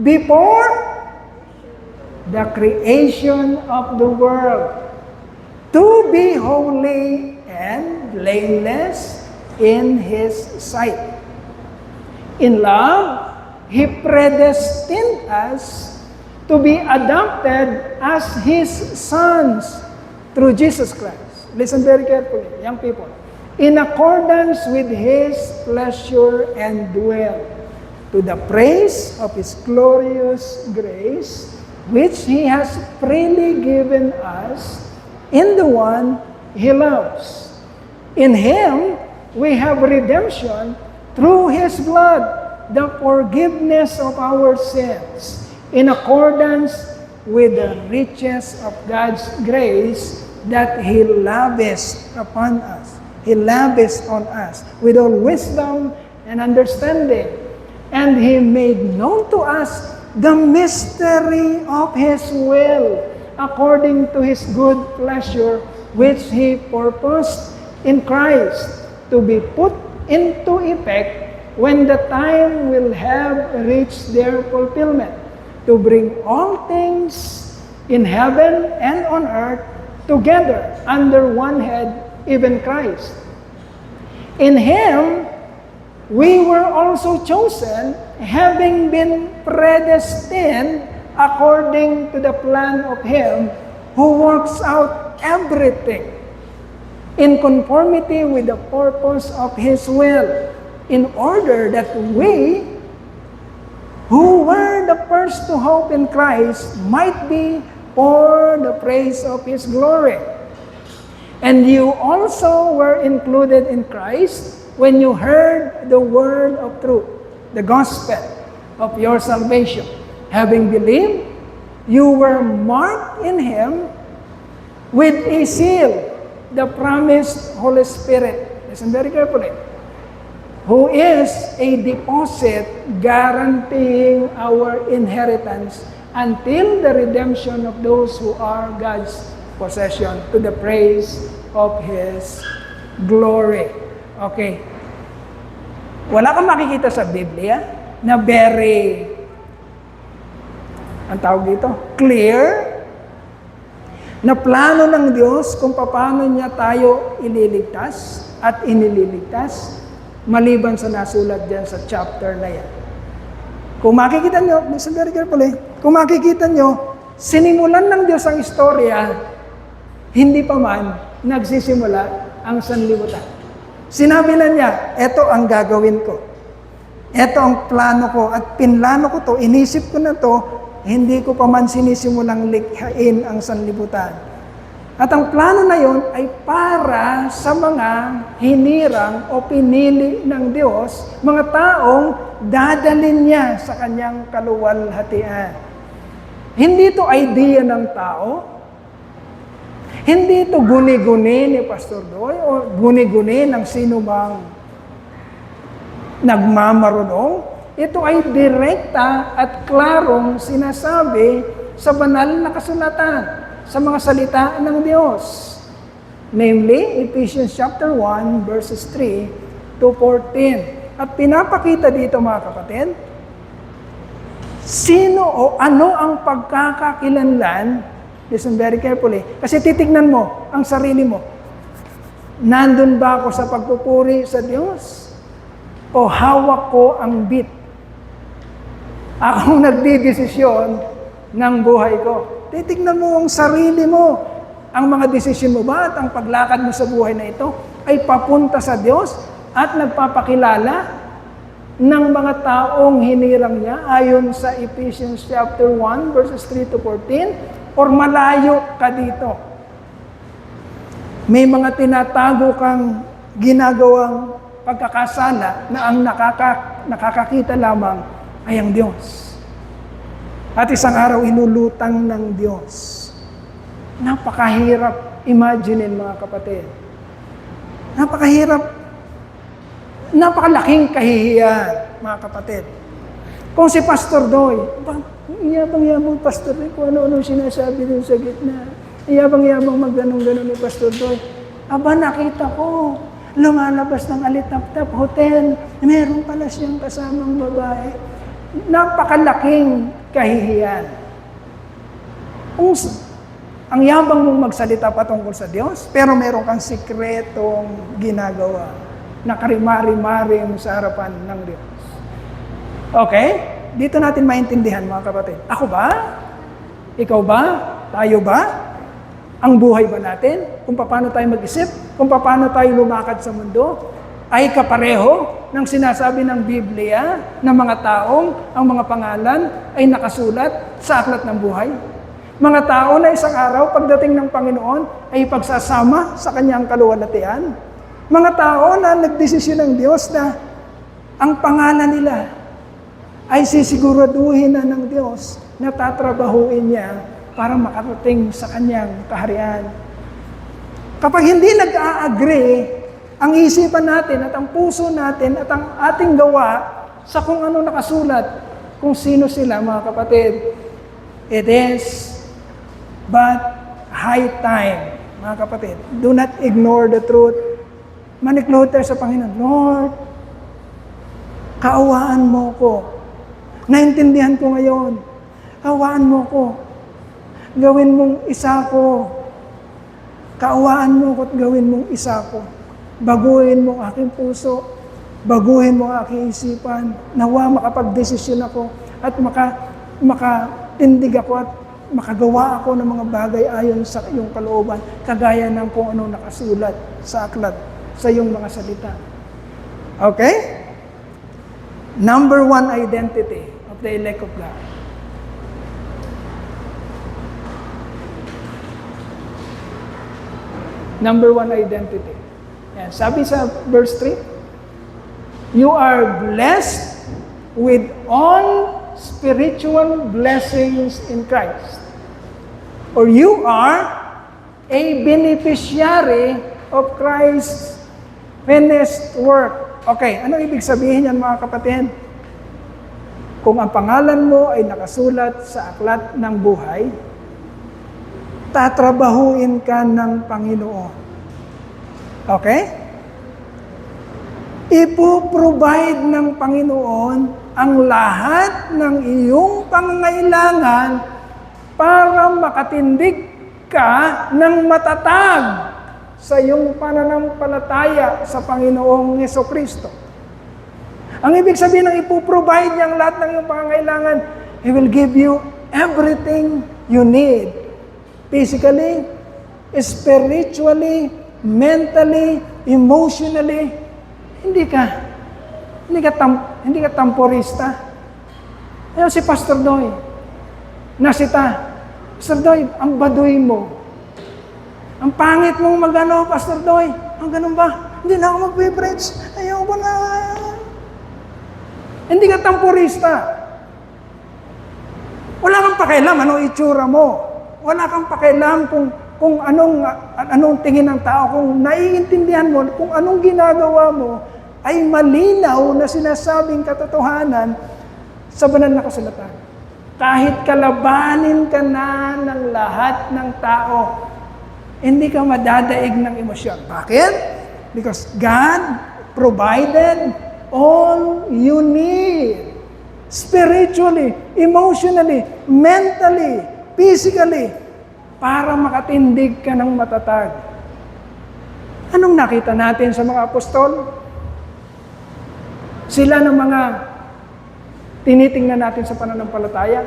before the creation of the world to be holy and blameless in His sight. In love, He predestined us to be adopted as His sons through Jesus Christ. Listen very carefully, young people. In accordance with His pleasure and will, to the praise of His glorious grace, which He has freely given us in the one He loves. In Him, we have redemption through His blood, the forgiveness of our sins, in accordance with the riches of God's grace that He lavished upon us. He lavished on us with all wisdom and understanding. And He made known to us the mystery of His will, according to His good pleasure, which He purposed in Christ to be put into effect when the time will have reached their fulfillment, to bring all things in heaven and on earth together under one head, even Christ. In Him, we were also chosen, having been predestined according to the plan of Him who works out everything in conformity with the purpose of His will, in order that we, who were the first to hope in Christ, might be for the praise of His glory. And you also were included in Christ when you heard the word of truth, the gospel of your salvation. Having believed, you were marked in Him with a seal, the promised Holy Spirit. Listen very carefully. Who is a deposit guaranteeing our inheritance until the redemption of those who are God's possession, to the praise of His glory. Okay. Wala kang makikita sa Biblia na very, ang tawag dito, clear, na plano ng Diyos kung paano niya tayo ililigtas at inililigtas, maliban sa nasulat dyan sa chapter na yan. Kung makikita nyo, listen very carefully, kung makikita nyo, sinimulan ng Diyos ang istorya, hindi pa man nagsisimula ang sanlibutan. Sinabi na niya, eto ang gagawin ko. Eto ang plano ko at pinlano ko to, inisip ko na to, hindi ko pa man sinisimulang likhain ang sanlibutan. At ang plano na yon ay para sa mga hinirang o pinili ng Diyos, mga taong dadalhin niya sa kanyang kaluwalhatian. Hindi ito idea ng tao. Hindi ito guni-guni ni Pastor Doy o guni-guni ng sino bang nagmamarunong. Ito ay direkta at klarong sinasabi sa banal na kasulatan, sa mga salita ng Diyos. Namely, Ephesians chapter 1, verses 3 to 14. At pinapakita dito mga kapatid, sino o ano ang pagkakakilanlan, listen very carefully, kasi titignan mo ang sarili mo. Nandun ba ako sa pagpupuri sa Diyos? O hawak ko ang bit Ako ang nagdidesisyon ng buhay ko. Titignan mo ang sarili mo. Ang mga desisyon mo ba at ang paglakad mo sa buhay na ito ay papunta sa Diyos at nagpapakilala ng mga taong hinirang niya ayon sa Ephesians chapter 1 verses 3 to 14 or malayo ka dito? May mga tinatago kang ginagawang pagkakasala na ang nakakakita lamang ay ang Diyos. At isang araw inulutang ng Diyos. Napakahirap imaginein, mga kapatid. Napakalaking kahihiyan, mga kapatid. Kung si Pastor Doy, iyabang-yabang Pastor Doy, kung ano-ano sinasabi dun sa gitna. Iyabang-yabang magganong-ganon ni Pastor Doy. Aba, nakita ko, lumalabas ng Alitap-Tap Hotel, meron pala siyang kasamang babae. Napakalaking kahihiyan. Ang yabang mong magsalita patungkol sa Diyos, pero meron kang sikretong ginagawa na karimari-marim sa harapan ng Diyos. Okay? Dito natin maintindihan, mga kapatid. Ako ba? Ikaw ba? Tayo ba? Ang buhay ba natin? Kung paano tayo mag-isip? Kung paano tayo lumakad sa mundo? Ay kapareho ng sinasabi ng Biblia ng mga taong ang mga pangalan ay nakasulat sa aklat ng buhay? Mga tao na isang araw, pagdating ng Panginoon, ay pagsasama sa kanyang kaluwalhatian. Mga tao na nagdesisyon ng Diyos na ang pangalan nila ay sisiguraduhin na ng Diyos na tatrabahuin niya para makarating sa kanyang kaharian. Kapag hindi nag-a-agree ang isipan natin at ang puso natin at ang ating gawa sa kung ano nakasulat, kung sino sila, mga kapatid, it is but high time, mga kapatid. Do not ignore the truth. Manikluhod tayo sa Panginoon. Lord, kaawaan mo ko. Naintindihan ko ngayon. Kaawaan mo ko. Gawin mong isa ko. Kaawaan mo ko at gawin mong isa ko. Baguhin mo ang aking puso. Baguhin mo ang aking isipan. Nawa makapag-desisyon ako at makatindig ako at makagawa ako ng mga bagay ayon sa iyong kalooban, kagaya ng kung ano nakasulat sa aklat, sa iyong mga salita. Okay? Number one identity of the elect of God. Number one identity. Yan. Sabi sa verse 3, you are blessed with all spiritual blessings in Christ. Or you are a beneficiary of Christ's finished work. Okay, ano ibig sabihin yan, mga kapatid? Kung ang pangalan mo ay nakasulat sa aklat ng buhay, tatrabahuin ka ng Panginoon. Okay? Ipo-provide ng Panginoon ang lahat ng iyong pangangailangan para makatindig ka ng matatag sa iyong pananampalataya sa Panginoong Jesucristo. Ang ibig sabihin ng ipoprovide niya ang lahat ng iyong pangangailangan, He will give you everything you need. Physically, spiritually, mentally, emotionally. Hindi ka tamporista. Ayun si Pastor Doy. Nasita. Pastor Doy, ang baduy mo. Ang pangit mong magano, Pastor Doy. Ang ganun ba? Hindi na ako mag-preach. Ayaw ko na. Hindi ka tamporista. Wala kang pakialam anong itsura mo. Wala kang pakialam kung anong tingin ng tao. Kung naiintindihan mo, kung anong ginagawa mo, ay malinaw na sinasabing katotohanan sa banal na kasulatan. Kahit kalabanin ka na ng lahat ng tao, hindi ka madadaig ng emosyon. Bakit? Because God provided all you need. Spiritually, emotionally, mentally, physically, para makatindig ka ng matatag. Anong nakita natin sa mga apostol? Sila ng mga tinitingnan natin sa pananampalataya.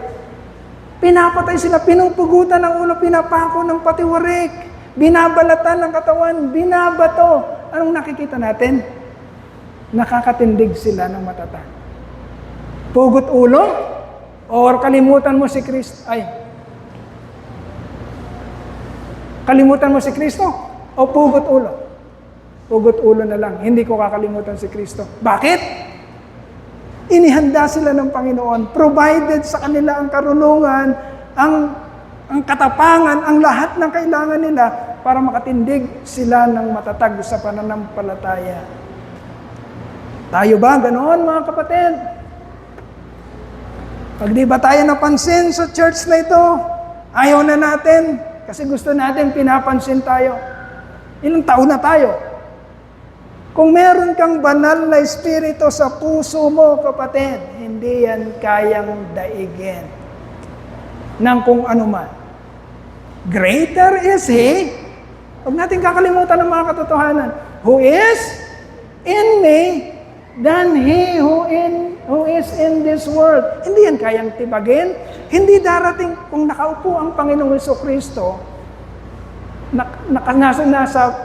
Pinapatay sila, pinupugutan ng ulo, pinapako ng patiwarik, binabalatan ng katawan, binabato. Anong nakikita natin? Nakakatindig sila ng matatag. Pugot ulo? Or kalimutan mo si Kristo? Kalimutan mo si Kristo? O pugot ulo? Pugot ulo na lang. Hindi ko kakalimutan si Kristo. Bakit? Inihanda sila ng Panginoon. Provided sa kanila ang karunungan, ang katapangan, ang lahat ng kailangan nila para makatindig sila ng matatag sa pananampalataya. Tayo ba ganoon, mga kapatid? Pag di ba tayo napansin sa church na ito, ayaw na natin kasi gusto natin pinapansin tayo. Ilang taon na tayo? Kung meron kang banal na espiritu sa puso mo, kapatid, hindi yan kayang daigin ng kung ano man. Greater is He, huwag natin kakalimutan ng mga katotohanan, who is in me than he who is in this world. Hindi yan kayang tibagin. Hindi darating kung nakaupo ang Panginoong Jesucristo,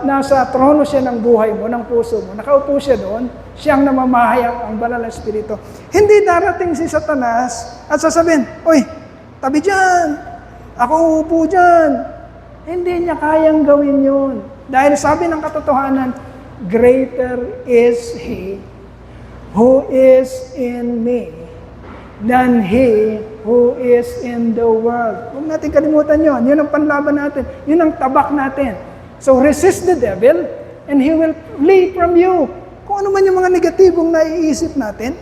nasa trono siya ng buhay mo, ng puso mo. Nakaupo siya doon, siyang namamahay ang banal na espiritu. Hindi darating si Satanas at sasabihin, "Oy, tabi dyan, ako upo dyan." Hindi niya kayang gawin yun. Dahil sabi ng katotohanan, greater is He who is in me than he who is in the world. Huwag natin kalimutan yun. Yun ang panlaban natin. Yun ang tabak natin. So resist the devil and he will flee from you. Kung ano man yung mga negatibong naiisip natin,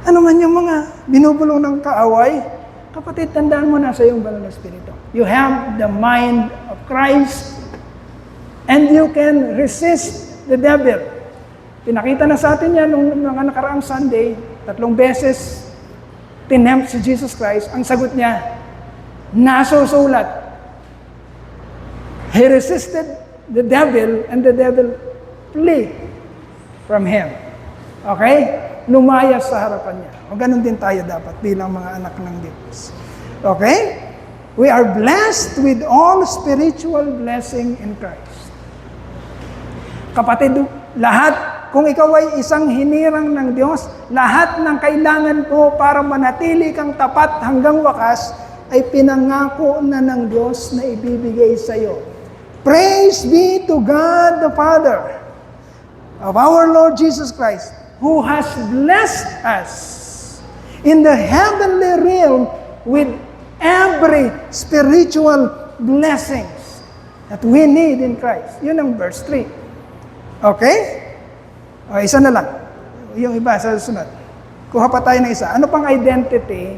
ano man yung mga binubulong ng kaaway, kapatid, tandaan mo na sa iyong banal na espiritu. You have the mind of Christ and you can resist the devil. Pinakita na sa atin yan nung mga nakaraang Sunday, 3 beses tinempt si Jesus Christ. Ang sagot niya, nasusulat. He resisted the devil and the devil flee from him. Okay? Lumayas sa harapan niya. O ganun din tayo dapat bilang mga anak ng Diyos. Okay? We are blessed with all spiritual blessing in Christ. Kapatid, lahat, kung ikaw ay isang hinirang ng Diyos, lahat ng kailangan mo para manatili kang tapat hanggang wakas ay pinangako na ng Diyos na ibibigay sa iyo. Praise be to God the Father of our Lord Jesus Christ, who has blessed us in the heavenly realm with every spiritual blessings that we need in Christ. Yun ang verse 3. Okay? O, isa na lang. Yung iba sa susunod. Kuha pa tayo ng isa. Ano pang identity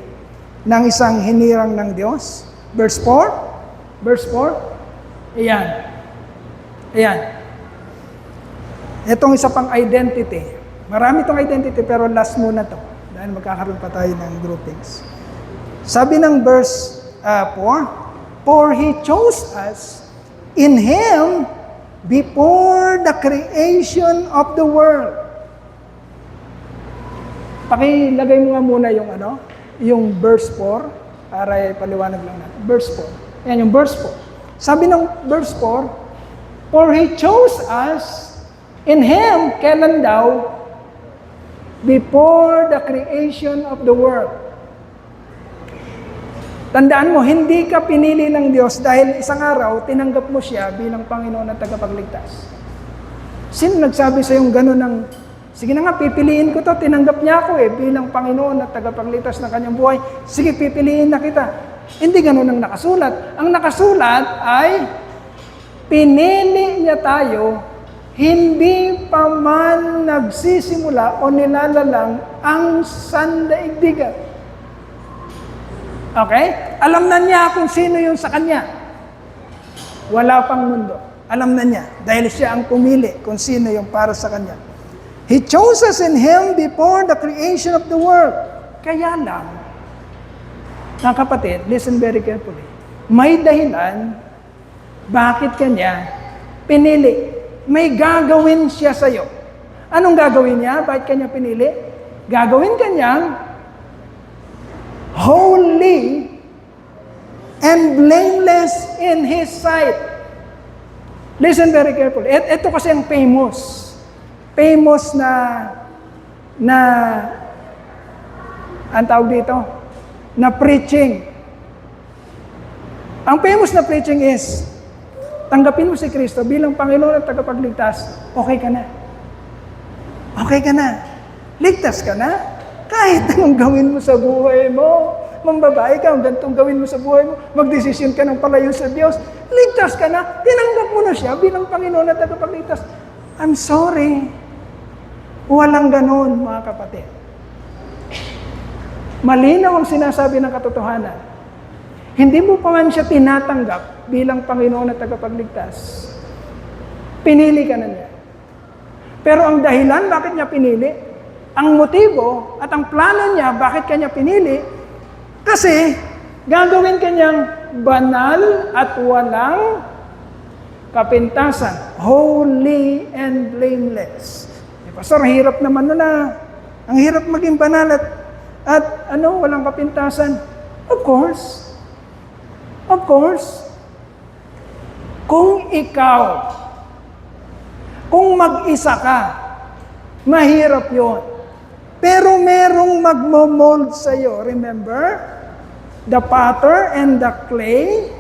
ng isang hinirang ng Diyos? Verse 4? Verse 4? Ayan. Ayan. Itong isa pang identity. Marami itong identity pero last muna to. Dahil magkakaroon pa tayo ng groupings. Sabi ng verse 4, "For He chose us in Him before the creation of the world." Pakilagay mo nga muna yung verse 4 para paliwanag lang natin. Verse 4. Ayan yung verse 4. Sabi ng verse 4, "For He chose us in Him," kailan daw? Before the creation of the world. Tandaan mo, hindi ka pinili ng Diyos dahil isang araw, tinanggap mo siya bilang Panginoon at tagapagligtas. Sino nagsabi sa yung gano'n ng, sige na nga, pipiliin ko to, tinanggap niya ako bilang Panginoon at tagapagligtas ng kanyang buhay. Sige, pipiliin na kita. Hindi gano'n ang nakasulat. Ang nakasulat ay, pinili niya tayo, hindi pa man nagsisimula o nilalalang ang sandaigdigan. Okay? Alam na niya kung sino yung sa kanya. Wala pang mundo. Alam na niya. Dahil siya ang pumili kung sino yung para sa kanya. He chose us in Him before the creation of the world. Kaya lang, mga kapatid, listen very carefully. May dahilan, bakit kanya pinili. May gagawin siya sa'yo. Anong gagawin niya? Bakit kanya pinili? Gagawin kanyang holy, and blameless in His sight. Listen very carefully. Ito kasi ang famous. Famous ang tawag dito, na preaching. Ang famous na preaching is, tanggapin mo si Kristo bilang Panginoon at tagapagligtas, okay ka na. Okay ka na. Ligtas ka na. Kahit anong gawin mo sa buhay mo, mambabae ka, ang gantong gawin mo sa buhay mo, magdesisyon ka ng palayo sa Diyos, ligtas ka na, tinanggap mo na siya bilang Panginoon at tagapagligtas. I'm sorry. Walang ganon, mga kapatid. Malinaw ang sinasabi ng katotohanan. Hindi mo pa man siya tinatanggap bilang Panginoon at tagapagligtas. Pinili ka na niya. Pero ang dahilan bakit niya pinili, ang motibo at ang plano niya bakit kanya pinili, kasi gagawin kanyang banal at walang kapintasan, holy and blameless. Pastor, ang hirap naman na. Ang hirap maging banal at walang kapintasan. Of course. Of course. Kung ikaw, kung mag-isa ka, mahirap yon. Pero merong magmo-mold sa'yo. Remember? The potter and the clay.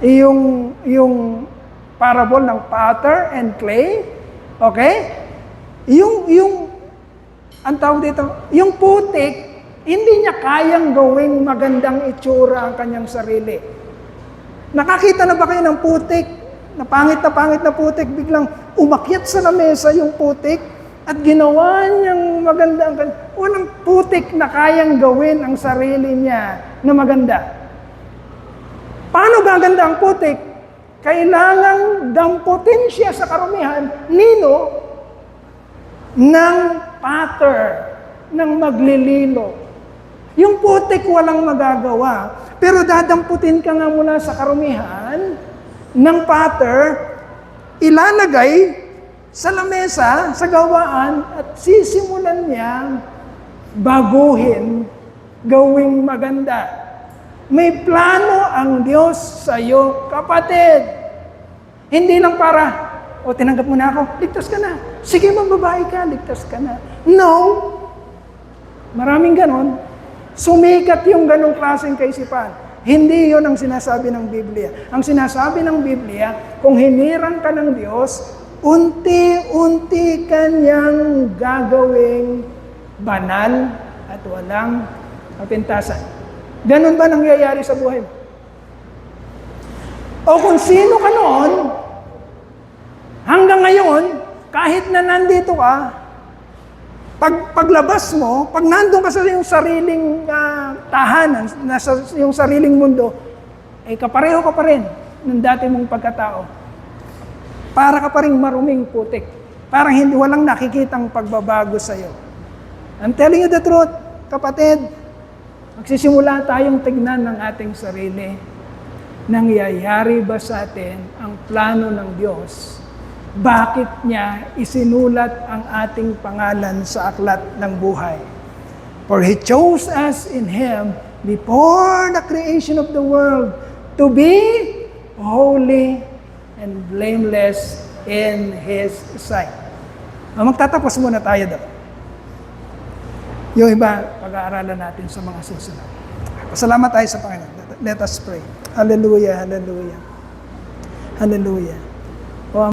Yung parable ng potter and clay. Okay? Ang tawag dito, yung putik, hindi niya kayang gawing magandang itsura ang kanyang sarili. Nakakita na ba kayo ng putik? Na pangit na putik, biglang umakyat sa lamesa yung putik at ginawa niyang maganda ang kanyang. Walang putik na kayang gawin ang sarili niya na maganda. Paano gaganda ang putik? Kailangang damputin siya sa karumihan, nino, ng patter, ng maglililo. Yung putik walang magagawa, pero dadamputin ka nga mula sa karumihan ng patter, ilalagay sa lamesa, sa gawaan, at sisimulan niyang baguhin, gawing maganda. May plano ang Diyos sa iyo, kapatid. Hindi lang para, tinanggap mo na ako, ligtas ka na. Sige, magbabae ka, ligtas ka na. No. Maraming ganon. Sumikat yung ganong klaseng kaisipan. Hindi yon ang sinasabi ng Biblia. Ang sinasabi ng Biblia, kung hinirang ka ng Diyos, unti-unti kanyang gagawing banal at walang kapintasan. Ganon ba nangyayari sa buhay mo? O kung sino ka noon, hanggang ngayon, kahit na nandito ka, paglabas mo, pag nandun ka sa iyong sariling tahanan, nasa iyong sariling mundo, kapareho ka pa rin ng dati mong pagkatao. Para ka pa rin maruming putik. Parang walang nakikitang pagbabago sa iyo. I'm telling you the truth, kapatid. Magsisimula tayong tignan ng ating sarili. Nangyayari ba sa atin ang plano ng Diyos? Bakit niya isinulat ang ating pangalan sa aklat ng buhay? For He chose us in Him before the creation of the world to be holy and blameless in His sight. Magtatapos muna tayo doon. Yung iba, pag-aaralan natin sa mga susunod. Pasalamat tayo sa Panginoon. Let us pray. Hallelujah, hallelujah. Hallelujah.